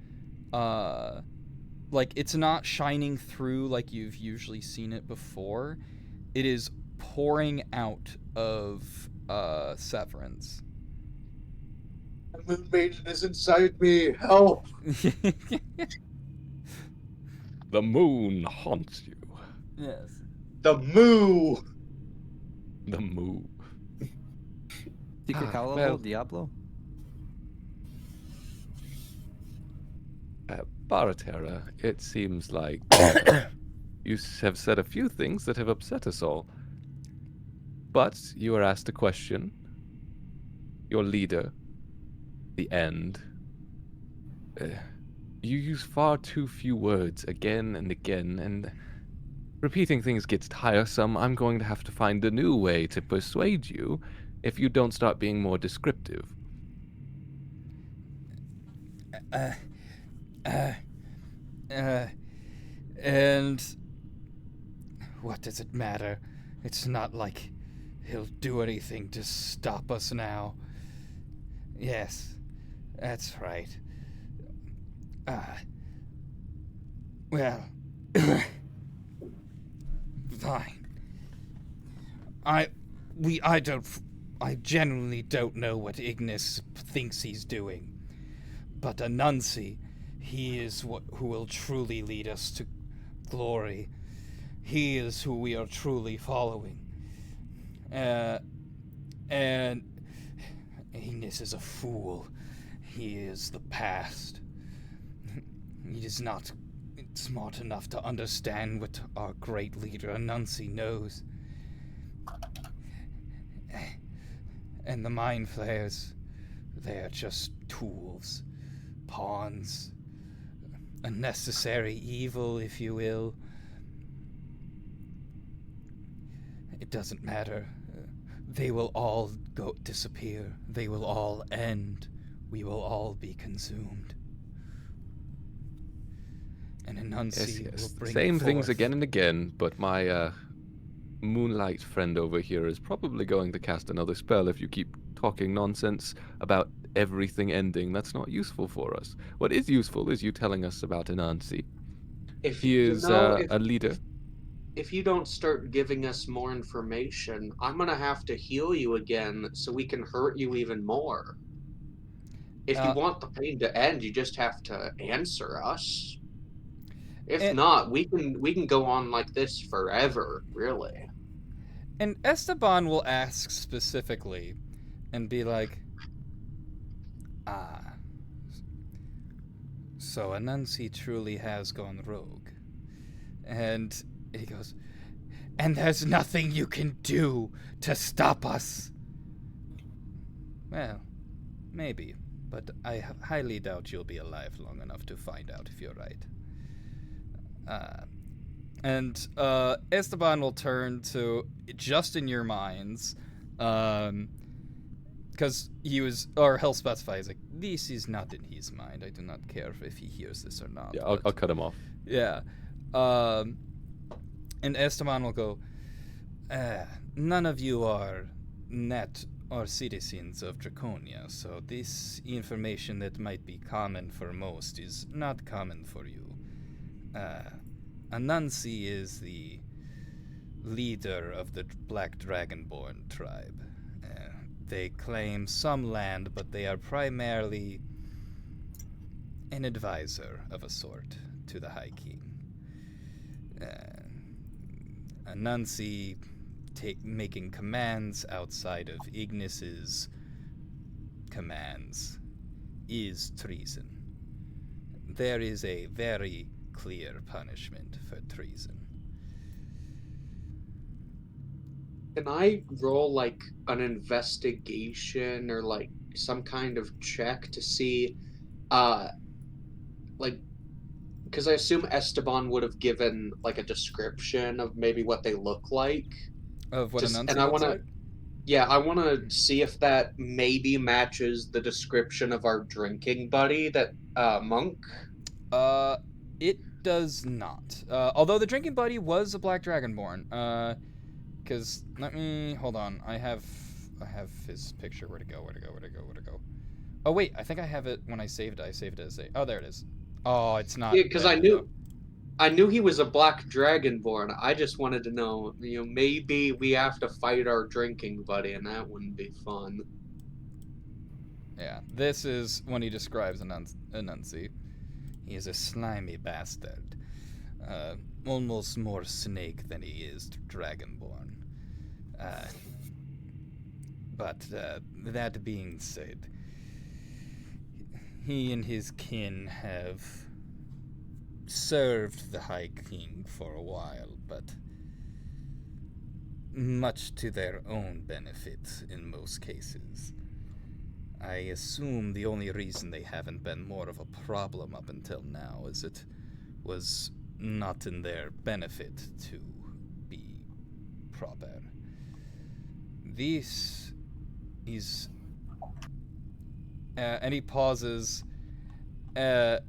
Like it's not shining through like you've usually seen it before. It is pouring out of Severance. The Moon Maiden is inside me. Help! The moon haunts you. Yes. The Moo! The moo. Secret Calamo, well- Diablo? Baratera, it seems like you have said a few things that have upset us all. But you were asked a question. Your leader, the End, you use far too few words again and again, and repeating things gets tiresome. I'm going to have to find a new way to persuade you if you don't start being more descriptive. And what does it matter? It's not like he'll do anything to stop us now. Yes, that's right. Well, fine. I genuinely don't know what Ignis thinks he's doing. But Anansi, he is who will truly lead us to glory. He is who we are truly following. And Ignis is a fool. He is the past. He is not smart enough to understand what our great leader Anansi knows. And the Mind Flayers, they are just tools, pawns, a necessary evil, if you will. It doesn't matter. They will all disappear. They will all end. We will all be consumed. And Anansi will bring Same things forth- again and again, but my moonlight friend over here is probably going to cast another spell if you keep talking nonsense about everything ending. That's not useful for us. What is useful is you telling us about Anansi. He is a leader. If you don't start giving us more information, I'm gonna have to heal you again so we can hurt you even more. If you want the pain to end, you just have to answer us. If not, we can go on like this forever, really. And Esteban will ask specifically and be like, so Anansi truly has gone rogue. And he goes, And there's nothing you can do to stop us. Well, maybe, but I highly doubt you'll be alive long enough to find out if you're right. And Esteban will turn to, just in your minds, because he'll specify, he's like, this is not in his mind. I do not care if he hears this or not. Yeah, I'll cut him off. Yeah. And Esteban will go, none of you are net or citizens of Draconia, so this information that might be common for most is not common for you. Anansi is the leader of the Black Dragonborn tribe. They claim some land, but they are primarily an advisor of a sort to the High King. Anansi making commands outside of Ignis's commands is treason. There is a very clear punishment for treason. Can I roll like an investigation or like some kind of check to see, like, because I assume Esteban would have given like a description of maybe what they look like. Of what Anansi and I looks want to, like? yeah, I want to see if that maybe matches the description of our drinking buddy, that monk. It does not. Although the drinking buddy was a Black Dragonborn. Because let me hold on. I have his picture. Where to go? Oh wait, I think I have it when I saved it. I saved it as a. Oh, there it is. Oh, it's not. Yeah, because I knew he was a Black Dragonborn. I just wanted to know, maybe we have to fight our drinking buddy, and that wouldn't be fun. Yeah, this is when he describes Anansi. He is a slimy bastard. Almost more snake than he is dragonborn. But that being said, he and his kin have served the High King for a while, but much to their own benefit in most cases. I assume the only reason they haven't been more of a problem up until now is it was not in their benefit to be proper. This is... and he pauses, and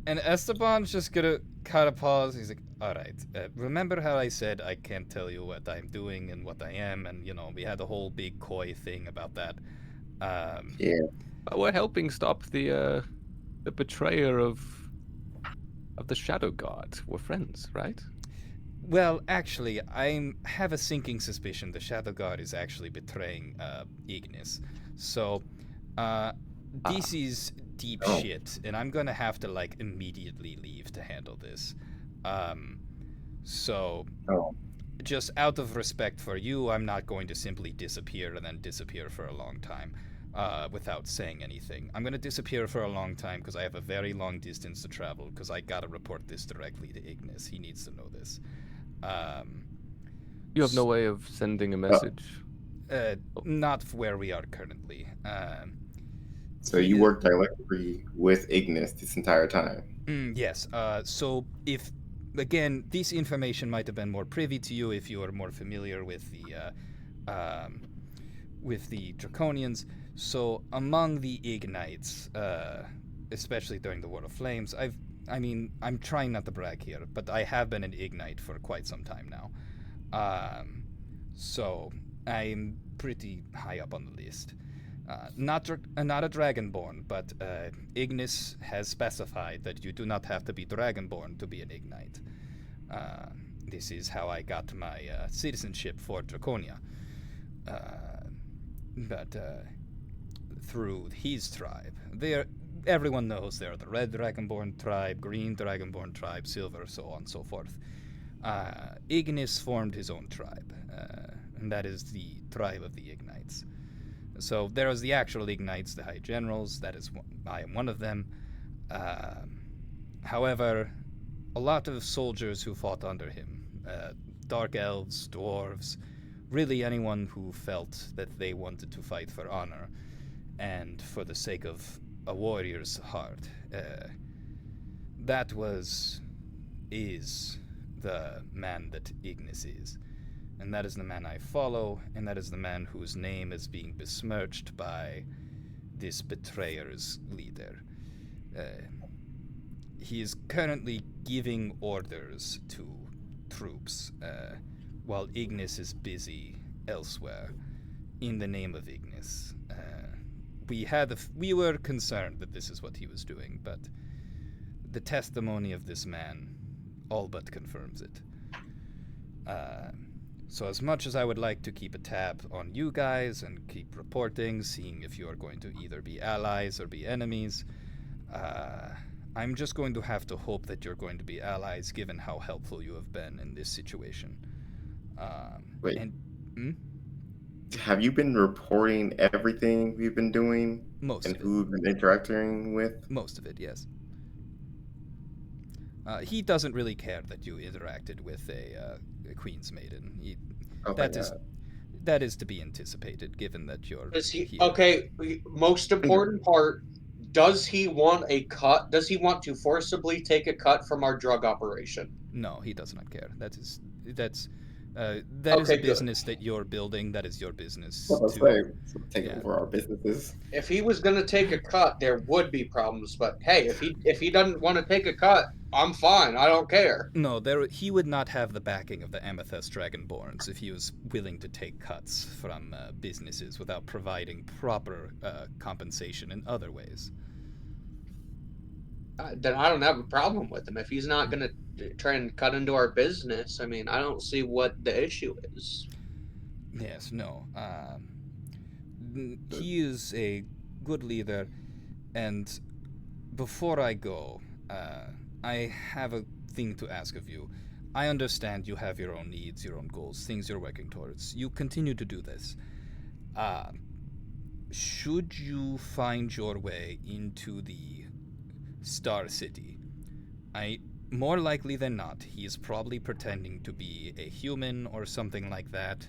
Esteban's just gonna kind of pause. He's like, alright, remember how I said I can't tell you what I'm doing and what I am, and, we had the whole big coy thing about that. Yeah. We're helping stop the betrayer of the Shadow God. We're friends, right? Well, actually, I have a sinking suspicion the Shadow God is actually betraying Ignis. So, this is deep shit, and I'm gonna have to, immediately leave to handle this. Just out of respect for you, I'm not going to simply disappear and then disappear for a long time without saying anything. I'm going to disappear for a long time because I have a very long distance to travel, because I got to report this directly to Ignis. He needs to know this. You have no way of sending a message? Not where we are currently. So you work directly with Ignis this entire time? Yes. So if... Again, this information might have been more privy to you if you are more familiar with the Draconians. So among the Ignites, especially during the War of Flames, I'm trying not to brag here, but I have been an Ignite for quite some time now. So I'm pretty high up on the list. Not a Dragonborn, but Ignis has specified that you do not have to be Dragonborn to be an Ignite. This is how I got my citizenship for Draconia. But through his tribe. Everyone knows they're the Red Dragonborn tribe, Green Dragonborn tribe, Silver, so on and so forth. Ignis formed his own tribe, and that is the tribe of the Ignites. So there is the actual Ignites, the High Generals. I am one of them. However, a lot of soldiers who fought under him dark elves, dwarves, really anyone who felt that they wanted to fight for honor and for the sake of a warrior's heart. That is the man that Ignis is. And that is the man I follow, and that is the man whose name is being besmirched by this betrayer's leader. He is currently giving orders to troops, while Ignis is busy elsewhere, in the name of Ignis. We were concerned that this is what he was doing, but the testimony of this man all but confirms it. So as much as I would like to keep a tab on you guys and keep reporting, seeing if you are going to either be allies or be enemies, I'm just going to have to hope that you're going to be allies given how helpful you have been in this situation. Wait. Have you been reporting everything we've been doing? Most and of who we've been interacting with? Most of it, yes. He doesn't really care that you interacted with a Queen's Maiden. That is to be anticipated, given that you're here. Okay, most important part, does he want a cut? Does he want to forcibly take a cut from our drug operation? No, he does not care. That is a business that you're building. That is your business. Take over our businesses. If he was going to take a cut, there would be problems. But hey, if he doesn't want to take a cut, I'm fine. I don't care. No, he would not have the backing of the Amethyst Dragonborns if he was willing to take cuts from businesses without providing proper compensation in other ways. Then I don't have a problem with him. If he's not going to try and cut into our business, I mean, I don't see what the issue is. Yes, no. He is a good leader, and before I go, I have a thing to ask of you. I understand you have your own needs, your own goals, things you're working towards. You continue to do this. Should you find your way into the Star City, more likely than not, he is probably pretending to be a human or something like that,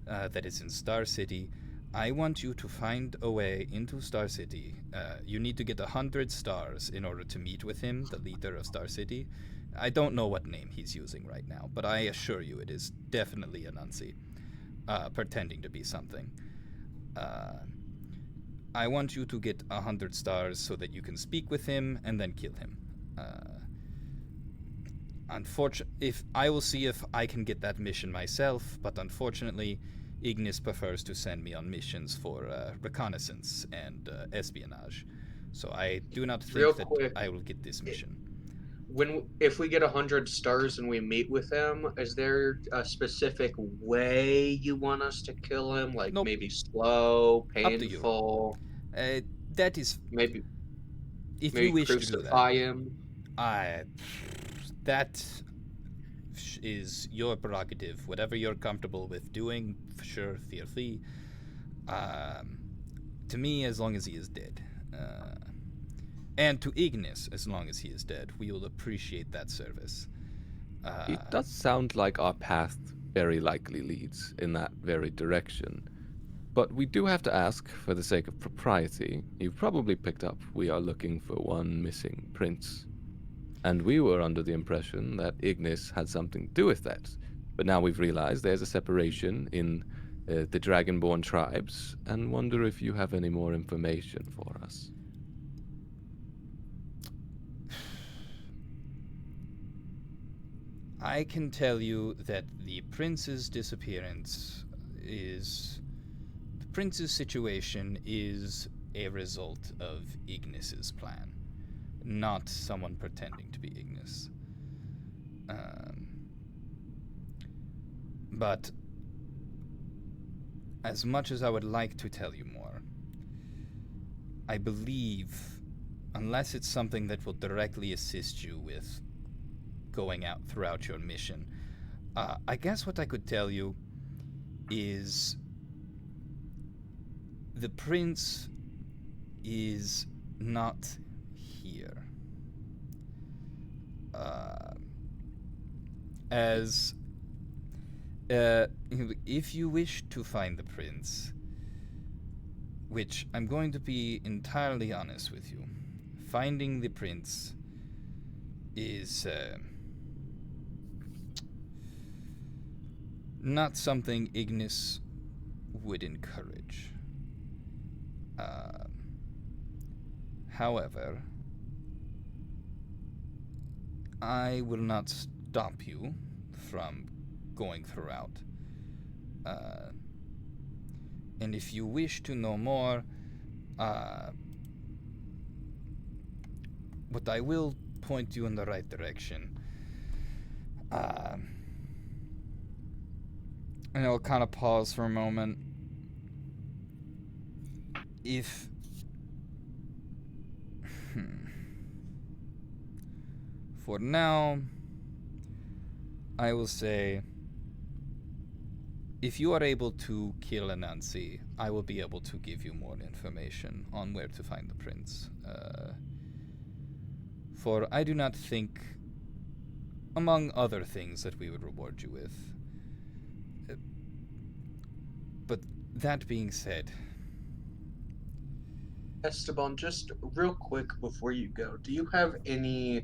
that is in Star City. I want you to find a way into Star City. You need to get 100 stars in order to meet with him, the leader of Star City. I don't know what name he's using right now, but I assure you it is definitely Anansi, pretending to be something. I want you to get 100 stars so that you can speak with him and then kill him. I will see if I can get that mission myself, but unfortunately, Ignis prefers to send me on missions for reconnaissance and espionage. So I do not think I will get this mission. If we get 100 stars and we meet with him, is there a specific way you want us to kill him? Like Nope. maybe slow, Up painful? to you. That is maybe if you wish to do crucify that. him. That is your prerogative. Whatever you're comfortable with doing, for sure, feel free. To me, as long as he is dead. And to Ignis, as long as he is dead. We will appreciate that service. It does sound like our path very likely leads in that very direction. But we do have to ask, for the sake of propriety, you've probably picked up we are looking for one missing prince. And we were under the impression that Ignis had something to do with that. But now we've realized there's a separation in the Dragonborn tribes, and wonder if you have any more information for us. I can tell you that the prince's situation is a result of Ignis's plan. Not someone pretending to be Ignis. But as much as I would like to tell you more, I believe, unless it's something that will directly assist you with going out throughout your mission, I guess what I could tell you is the prince is not here. As If you wish to find the prince, which I'm going to be entirely honest with you, finding the prince is not something Ignis would encourage. However, I will not stop you from going throughout. And if you wish to know more, but I will point you in the right direction. And I'll kind of pause for a moment. If... For now, I will say, if you are able to kill Anansi, I will be able to give you more information on where to find the prince. For I do not think, among other things, that we would reward you with. But that being said... Esteban, just real quick before you go, do you have any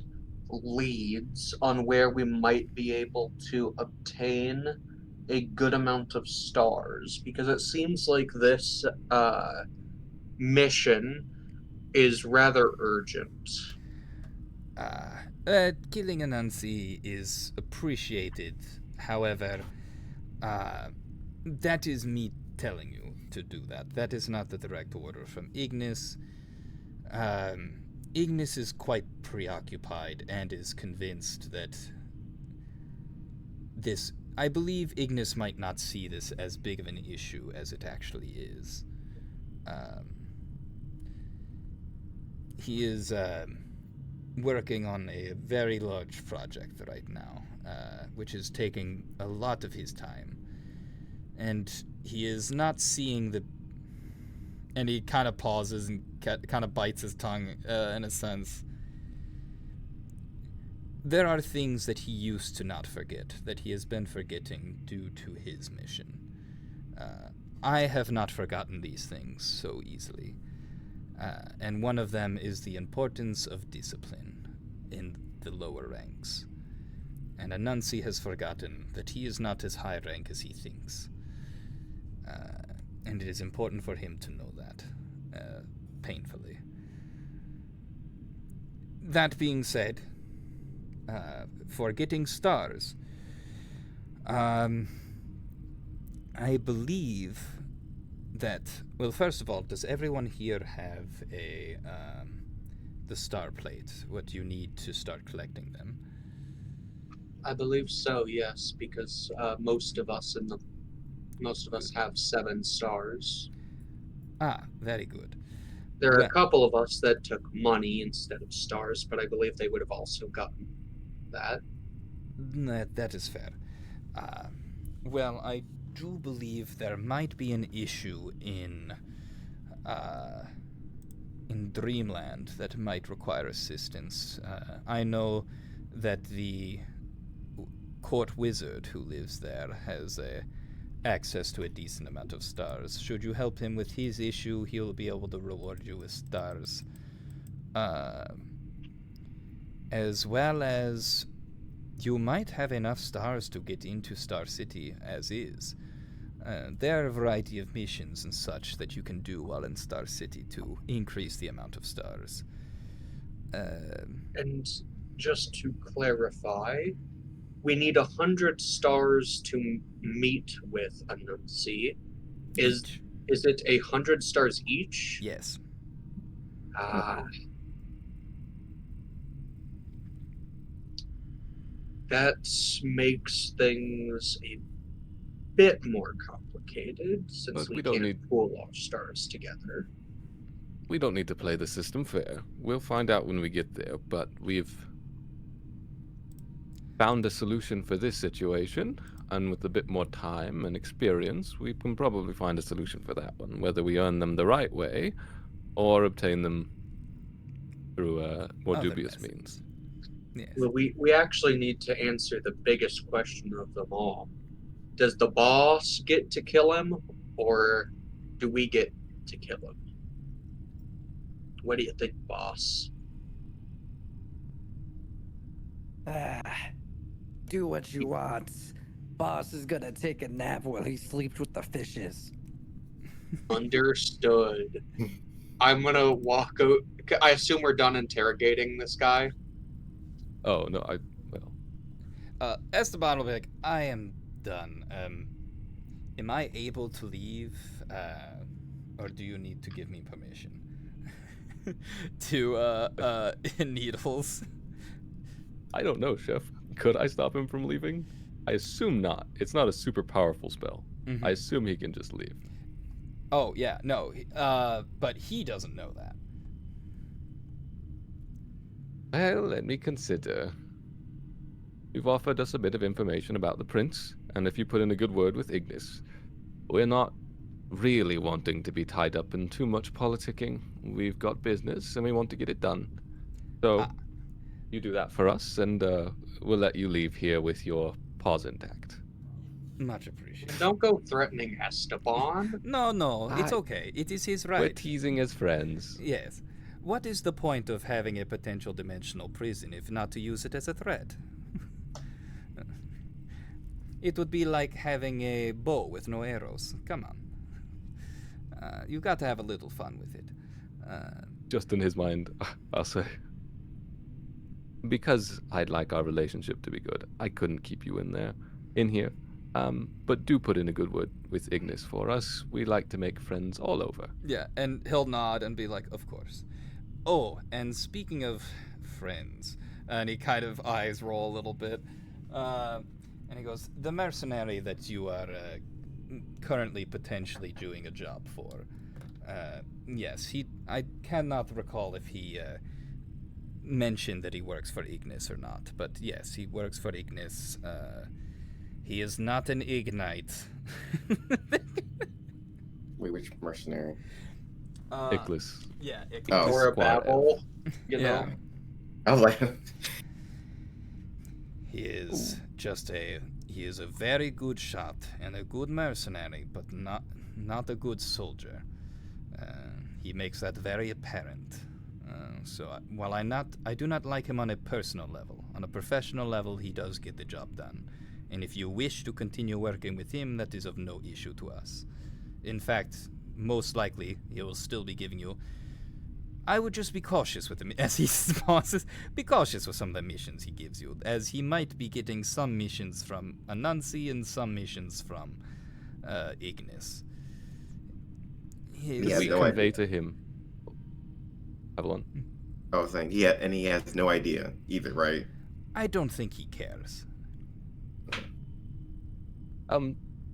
leads on where we might be able to obtain a good amount of stars? Because it seems like this mission is rather urgent. Killing Anansi is appreciated. However, that is me telling you to do that. That is not the direct order from Ignis. Ignis is quite preoccupied and is convinced that this... I believe Ignis might not see this as big of an issue as it actually is. He is working on a very large project right now, which is taking a lot of his time. And he is not seeing the... And he kind of pauses and kind of bites his tongue, in a sense. There are things that he used to not forget, that he has been forgetting due to his mission. I have not forgotten these things so easily. And one of them is the importance of discipline in the lower ranks. And Anansi has forgotten that he is not as high rank as he thinks. And it is important for him to know that, painfully. That being said, for getting stars, I believe that... Well, first of all, does everyone here have the star plate? What you need to start collecting them? I believe so, yes, because most of us have 7 stars. Ah, very good. There are Well, a couple of us that took money instead of stars, but I believe they would have also gotten that. That is fair. Well, I do believe there might be an issue in Dreamland that might require assistance. I know that the court wizard who lives there has access to a decent amount of stars. Should you help him with his issue, he'll be able to reward you with stars. As well as you might have enough stars to get into Star City as is. There are a variety of missions and such that you can do while in Star City to increase the amount of stars. And just to clarify, we need 100 stars to meet with Anansi. Is it 100 stars each? Yes. That makes things a bit more complicated since But we we don't can't need- pool our stars together. We don't need to play the system fair. We'll find out when we get there, but we've found a solution for this situation, and with a bit more time and experience, we can probably find a solution for that one, whether we earn them the right way or obtain them through more Other dubious methods. means. Yes. Well, we actually need to answer the biggest question of them all. does the boss get to kill him, or do we get to kill him? What do you think, boss? Do what you want. Boss is gonna take a nap while he sleeps with the fishes. Understood. I'm gonna walk out. I assume we're done interrogating this guy. Oh no, Esteban will be like, I am done. Am I able to leave? Or do you need to give me permission? to, Needles. I don't know, Chef. Could I stop him from leaving? I assume not. It's not a super powerful spell. Mhm. I assume he can just leave. Oh, yeah, no. But he doesn't know that. Well, let me consider. You've offered us a bit of information about the prince, and if you put in a good word with Ignis, we're not really wanting to be tied up in too much politicking. We've got business, and we want to get it done. So, you do that for us, and we'll let you leave here with your paws intact. Much appreciated. Don't go threatening Esteban. No, it's okay. It is his right. We're teasing as friends. Yes. What is the point of having a potential dimensional prison if not to use it as a threat? It would be like having a bow with no arrows. Come on. You got to have a little fun with it. Just in his mind, I'll say. Because I'd like our relationship to be good, I couldn't keep you in here. But do put in a good word with Ignis for us. We like to make friends all over. Yeah, and he'll nod and be like, of course. Oh, and speaking of friends, and he kind of eyes roll a little bit, and he goes, the mercenary that you are currently potentially doing a job for, yes, I cannot recall if he mentioned that he works for Ignis or not, but yes, he works for Ignis. He is not an Ignite. Wait, which mercenary? Ichlis. Yeah, Oh. Or a Squad babble. You yeah. know? I was like, He is he is a very good shot and a good mercenary, but not a good soldier. He makes that very apparent. While I do not like him on a personal level, on a professional level, he does get the job done. And if you wish to continue working with him, that is of no issue to us. In fact, most likely, he will still be giving you... I would just be cautious with him, as he pauses. Be cautious with some of the missions he gives you, as he might be getting some missions from Anansi and some missions from Ignis. Yeah, we no convey idea. to him. Avalon. I was saying, yeah, and he has no idea either, right? I don't think he cares.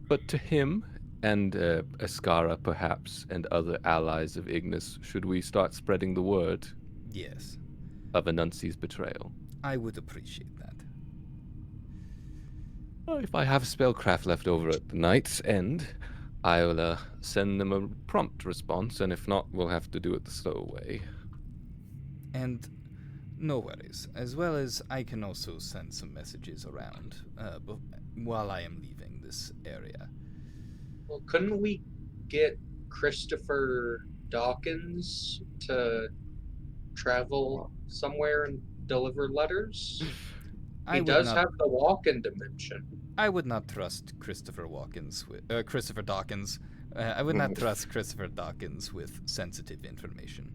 But to him and Ascara, perhaps, and other allies of Ignis, should we start spreading the word Yes, of Anansi's betrayal? I would appreciate that. If I have spellcraft left over at the night's end, I'll send them a prompt response, and if not, we'll have to do it the slow way. And no worries, as well as I can also send some messages around while I am leaving this area. Well, couldn't we get Christopher Dawkins to travel somewhere and deliver letters? He does have the walk-in dimension. I would not trust Christopher Dawkins. I would not trust Christopher Dawkins with sensitive information.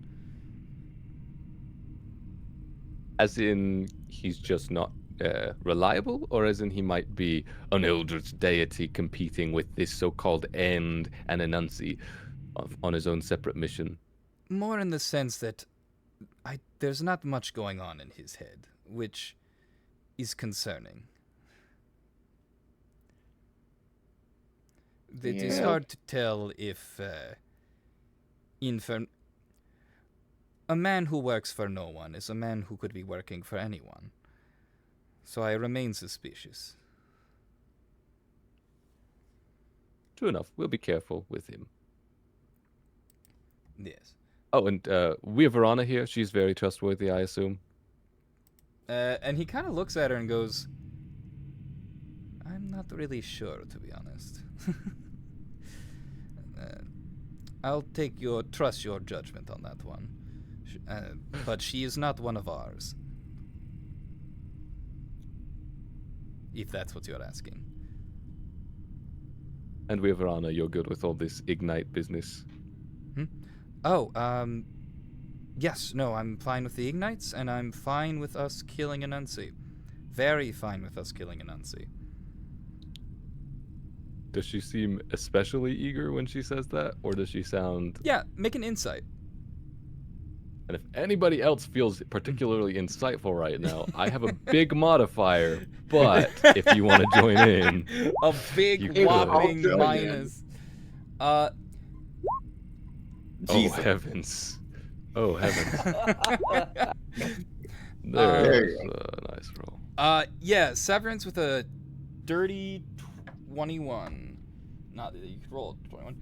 As in, he's just not reliable, or as in he might be an eldritch deity competing with this so-called End and Anansi on his own separate mission? More in the sense that there's not much going on in his head, which is concerning. It is hard to tell if a man who works for no one is a man who could be working for anyone. So I remain suspicious. True enough. We'll be careful with him. Yes. Oh, and we have Verana here. She's very trustworthy, I assume. And he kind of looks at her and goes, I'm not really sure, to be honest. I'll trust your judgment on that one. But she is not one of ours. If that's what you're asking. And we have Rana, you're good with all this Ignite business. Oh, yes, no, I'm fine with the Ignites, and I'm fine with us killing Anansi. Very fine with us killing Anansi. Does she seem especially eager when she says that, or does she sound... Yeah, make an insight. And if anybody else feels particularly insightful right now, I have a big modifier, but if you want to join in... A big You whopping could. minus. Oh, Jesus. heavens. Oh, heavens. There There's you a nice roll. Yeah, Severance with a dirty 21. Not that you could roll 21.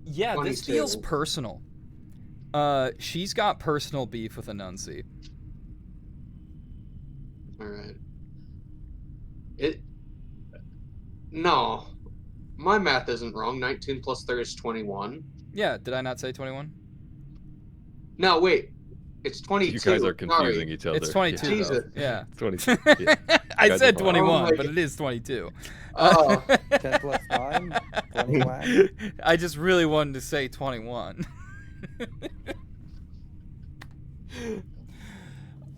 Yeah, this 22. feels personal. She's got personal beef with Anansi. All right. No, my math isn't wrong. 19 plus 3 is 21. Yeah, did I not say 21? No, wait. It's 22. You guys are confusing Sorry. each other. It's 22, Yeah. Jesus. though. Yeah. It's 22. Yeah. I guys said are fine. 21, Oh my but it is 22. Oh. 10 plus 9, 21. I just really wanted to say 21.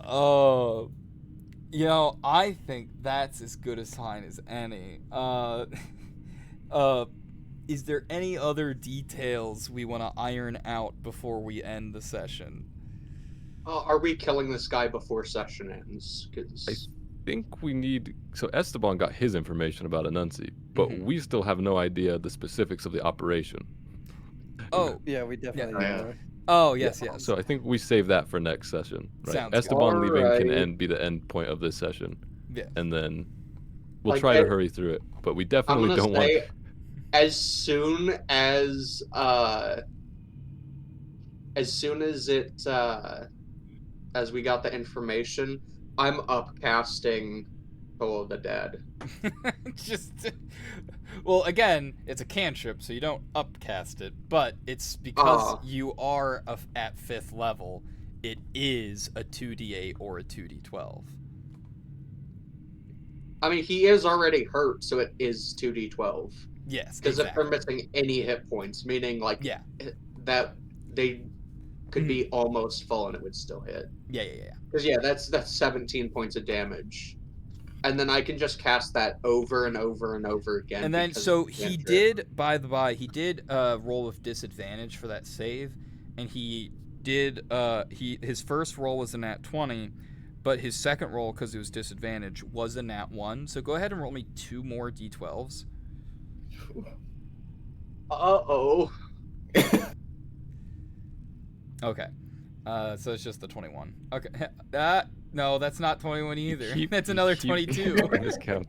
Oh, I think that's as good a sign as any. Is there any other details we want to iron out before we end the session? Are we killing this guy before session ends? 'Cause- I think we need... So Esteban got his information about Anansi, but Mhm. we still have no idea the specifics of the operation. Oh, Yeah, we definitely Yeah. oh, yes, yes. So I think we save that for next session. Right? Sounds good. Esteban leaving can Alright. be the end point of this session, Yeah. and then we'll Like, try to I- hurry through it. But we I'm definitely gonna don't say, want... as soon as it as we got the information, I'm upcasting Toll of the Dead. Just, well, again, it's a cantrip, so you don't upcast it, but it's because you are at 5th level, it is a 2d8 or a 2d12. I mean, he is already hurt, so it is 2d12. Yes, Because if exactly. they're missing any hit points, meaning like Yeah. that they could be almost full and it would still hit. Yeah. Because that's 17 points of damage, and then I can just cast that over and over and over again. And then, because so of the he cantrip. did, by the by, he did roll with disadvantage for that save, and he did, his first roll was a nat 20, but his second roll, because it was disadvantage, was a nat 1. So go ahead and roll me 2 more d12s. Uh-oh. Okay. So it's just the 21. Okay. No, that's not 21 either. Keep- That's another keep 22. this count.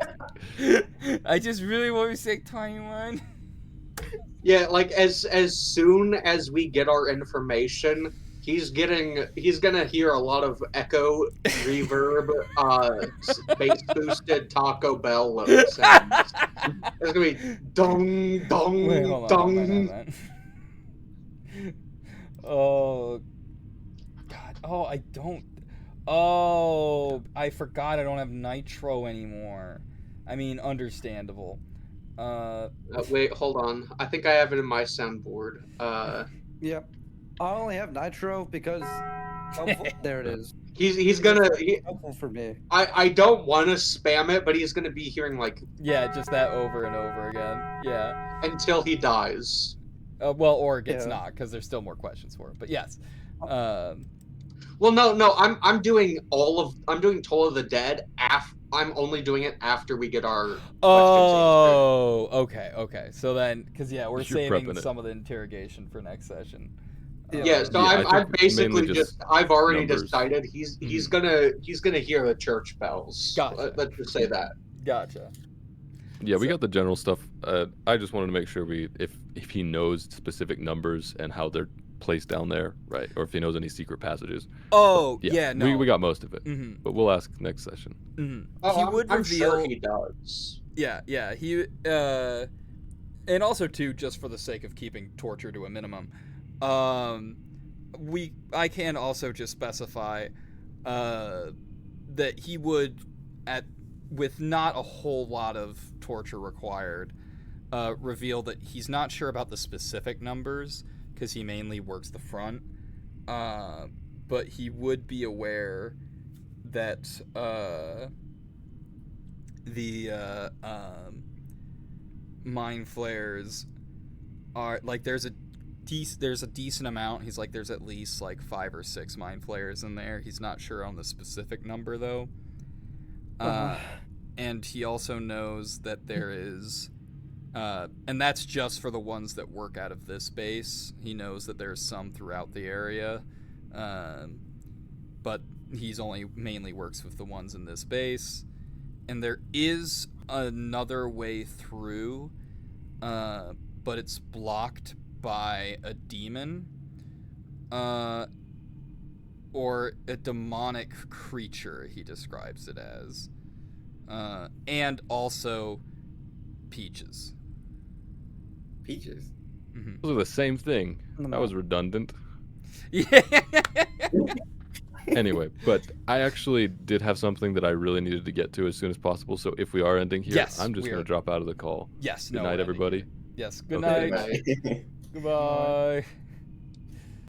I just really want to say 21. Yeah, like as soon as we get our information, he's gonna hear a lot of echo, reverb, bass boosted Taco Bell sounds. It's gonna be dong dong Wait, hold on, dong. hold on. Oh, God. Oh, I don't. Oh, I forgot I don't have nitro anymore. I mean, understandable. Wait, hold on. I think I have it in my soundboard. Yep. I only have nitro because there it is. He's gonna. Helpful for me. I don't want to spam it, but he's gonna be hearing like Yeah, just that over and over again. Yeah. until he dies. Well, or gets Yeah. not, because there's still more questions for him. But yes. Well, no, I'm doing Toll of the Dead. I'm only doing it after we get our questions Oh, okay. So then, because we're You're saving prepping it. some of the interrogation for next session. Yeah. Yeah, so Yeah, I I've think basically mainly just I've already numbers. decided he's gonna hear the church bells. Gotcha. Let's just say that. Gotcha. Yeah, we So- got the general stuff. I just wanted to make sure if he knows specific numbers and how they're placed down there, right? Or if he knows any secret passages. Oh, Yeah, yeah, no. we got most of it, Mm-hmm. but we'll ask next session. Mm-hmm. Oh, He would I'm reveal. sure he does. Yeah. He and also too, just for the sake of keeping torture to a minimum, I can also just specify that he would, with not a whole lot of torture required, reveal that he's not sure about the specific numbers because he mainly works the front, but he would be aware that the mind flares are like there's a decent amount. He's like there's at least like 5 or 6 mind flares in there. He's not sure on the specific number though. And he also knows that there is and that's just for the ones that work out of this base. He knows that there's some throughout the area, but he's only mainly works with the ones in this base. And there is another way through, but it's blocked by a demon, or a demonic creature, he describes it as, and also Peaches. Peaches. Mm-hmm. Those are the same thing. That was redundant. Yeah. Anyway, but I actually did have something that I really needed to get to as soon as possible. So if we are ending here, Yes, I'm just we going are. to drop out of the call. Yes. Good No, night, ending everybody. here. Yes. Good Okay. night. Good night. Goodbye.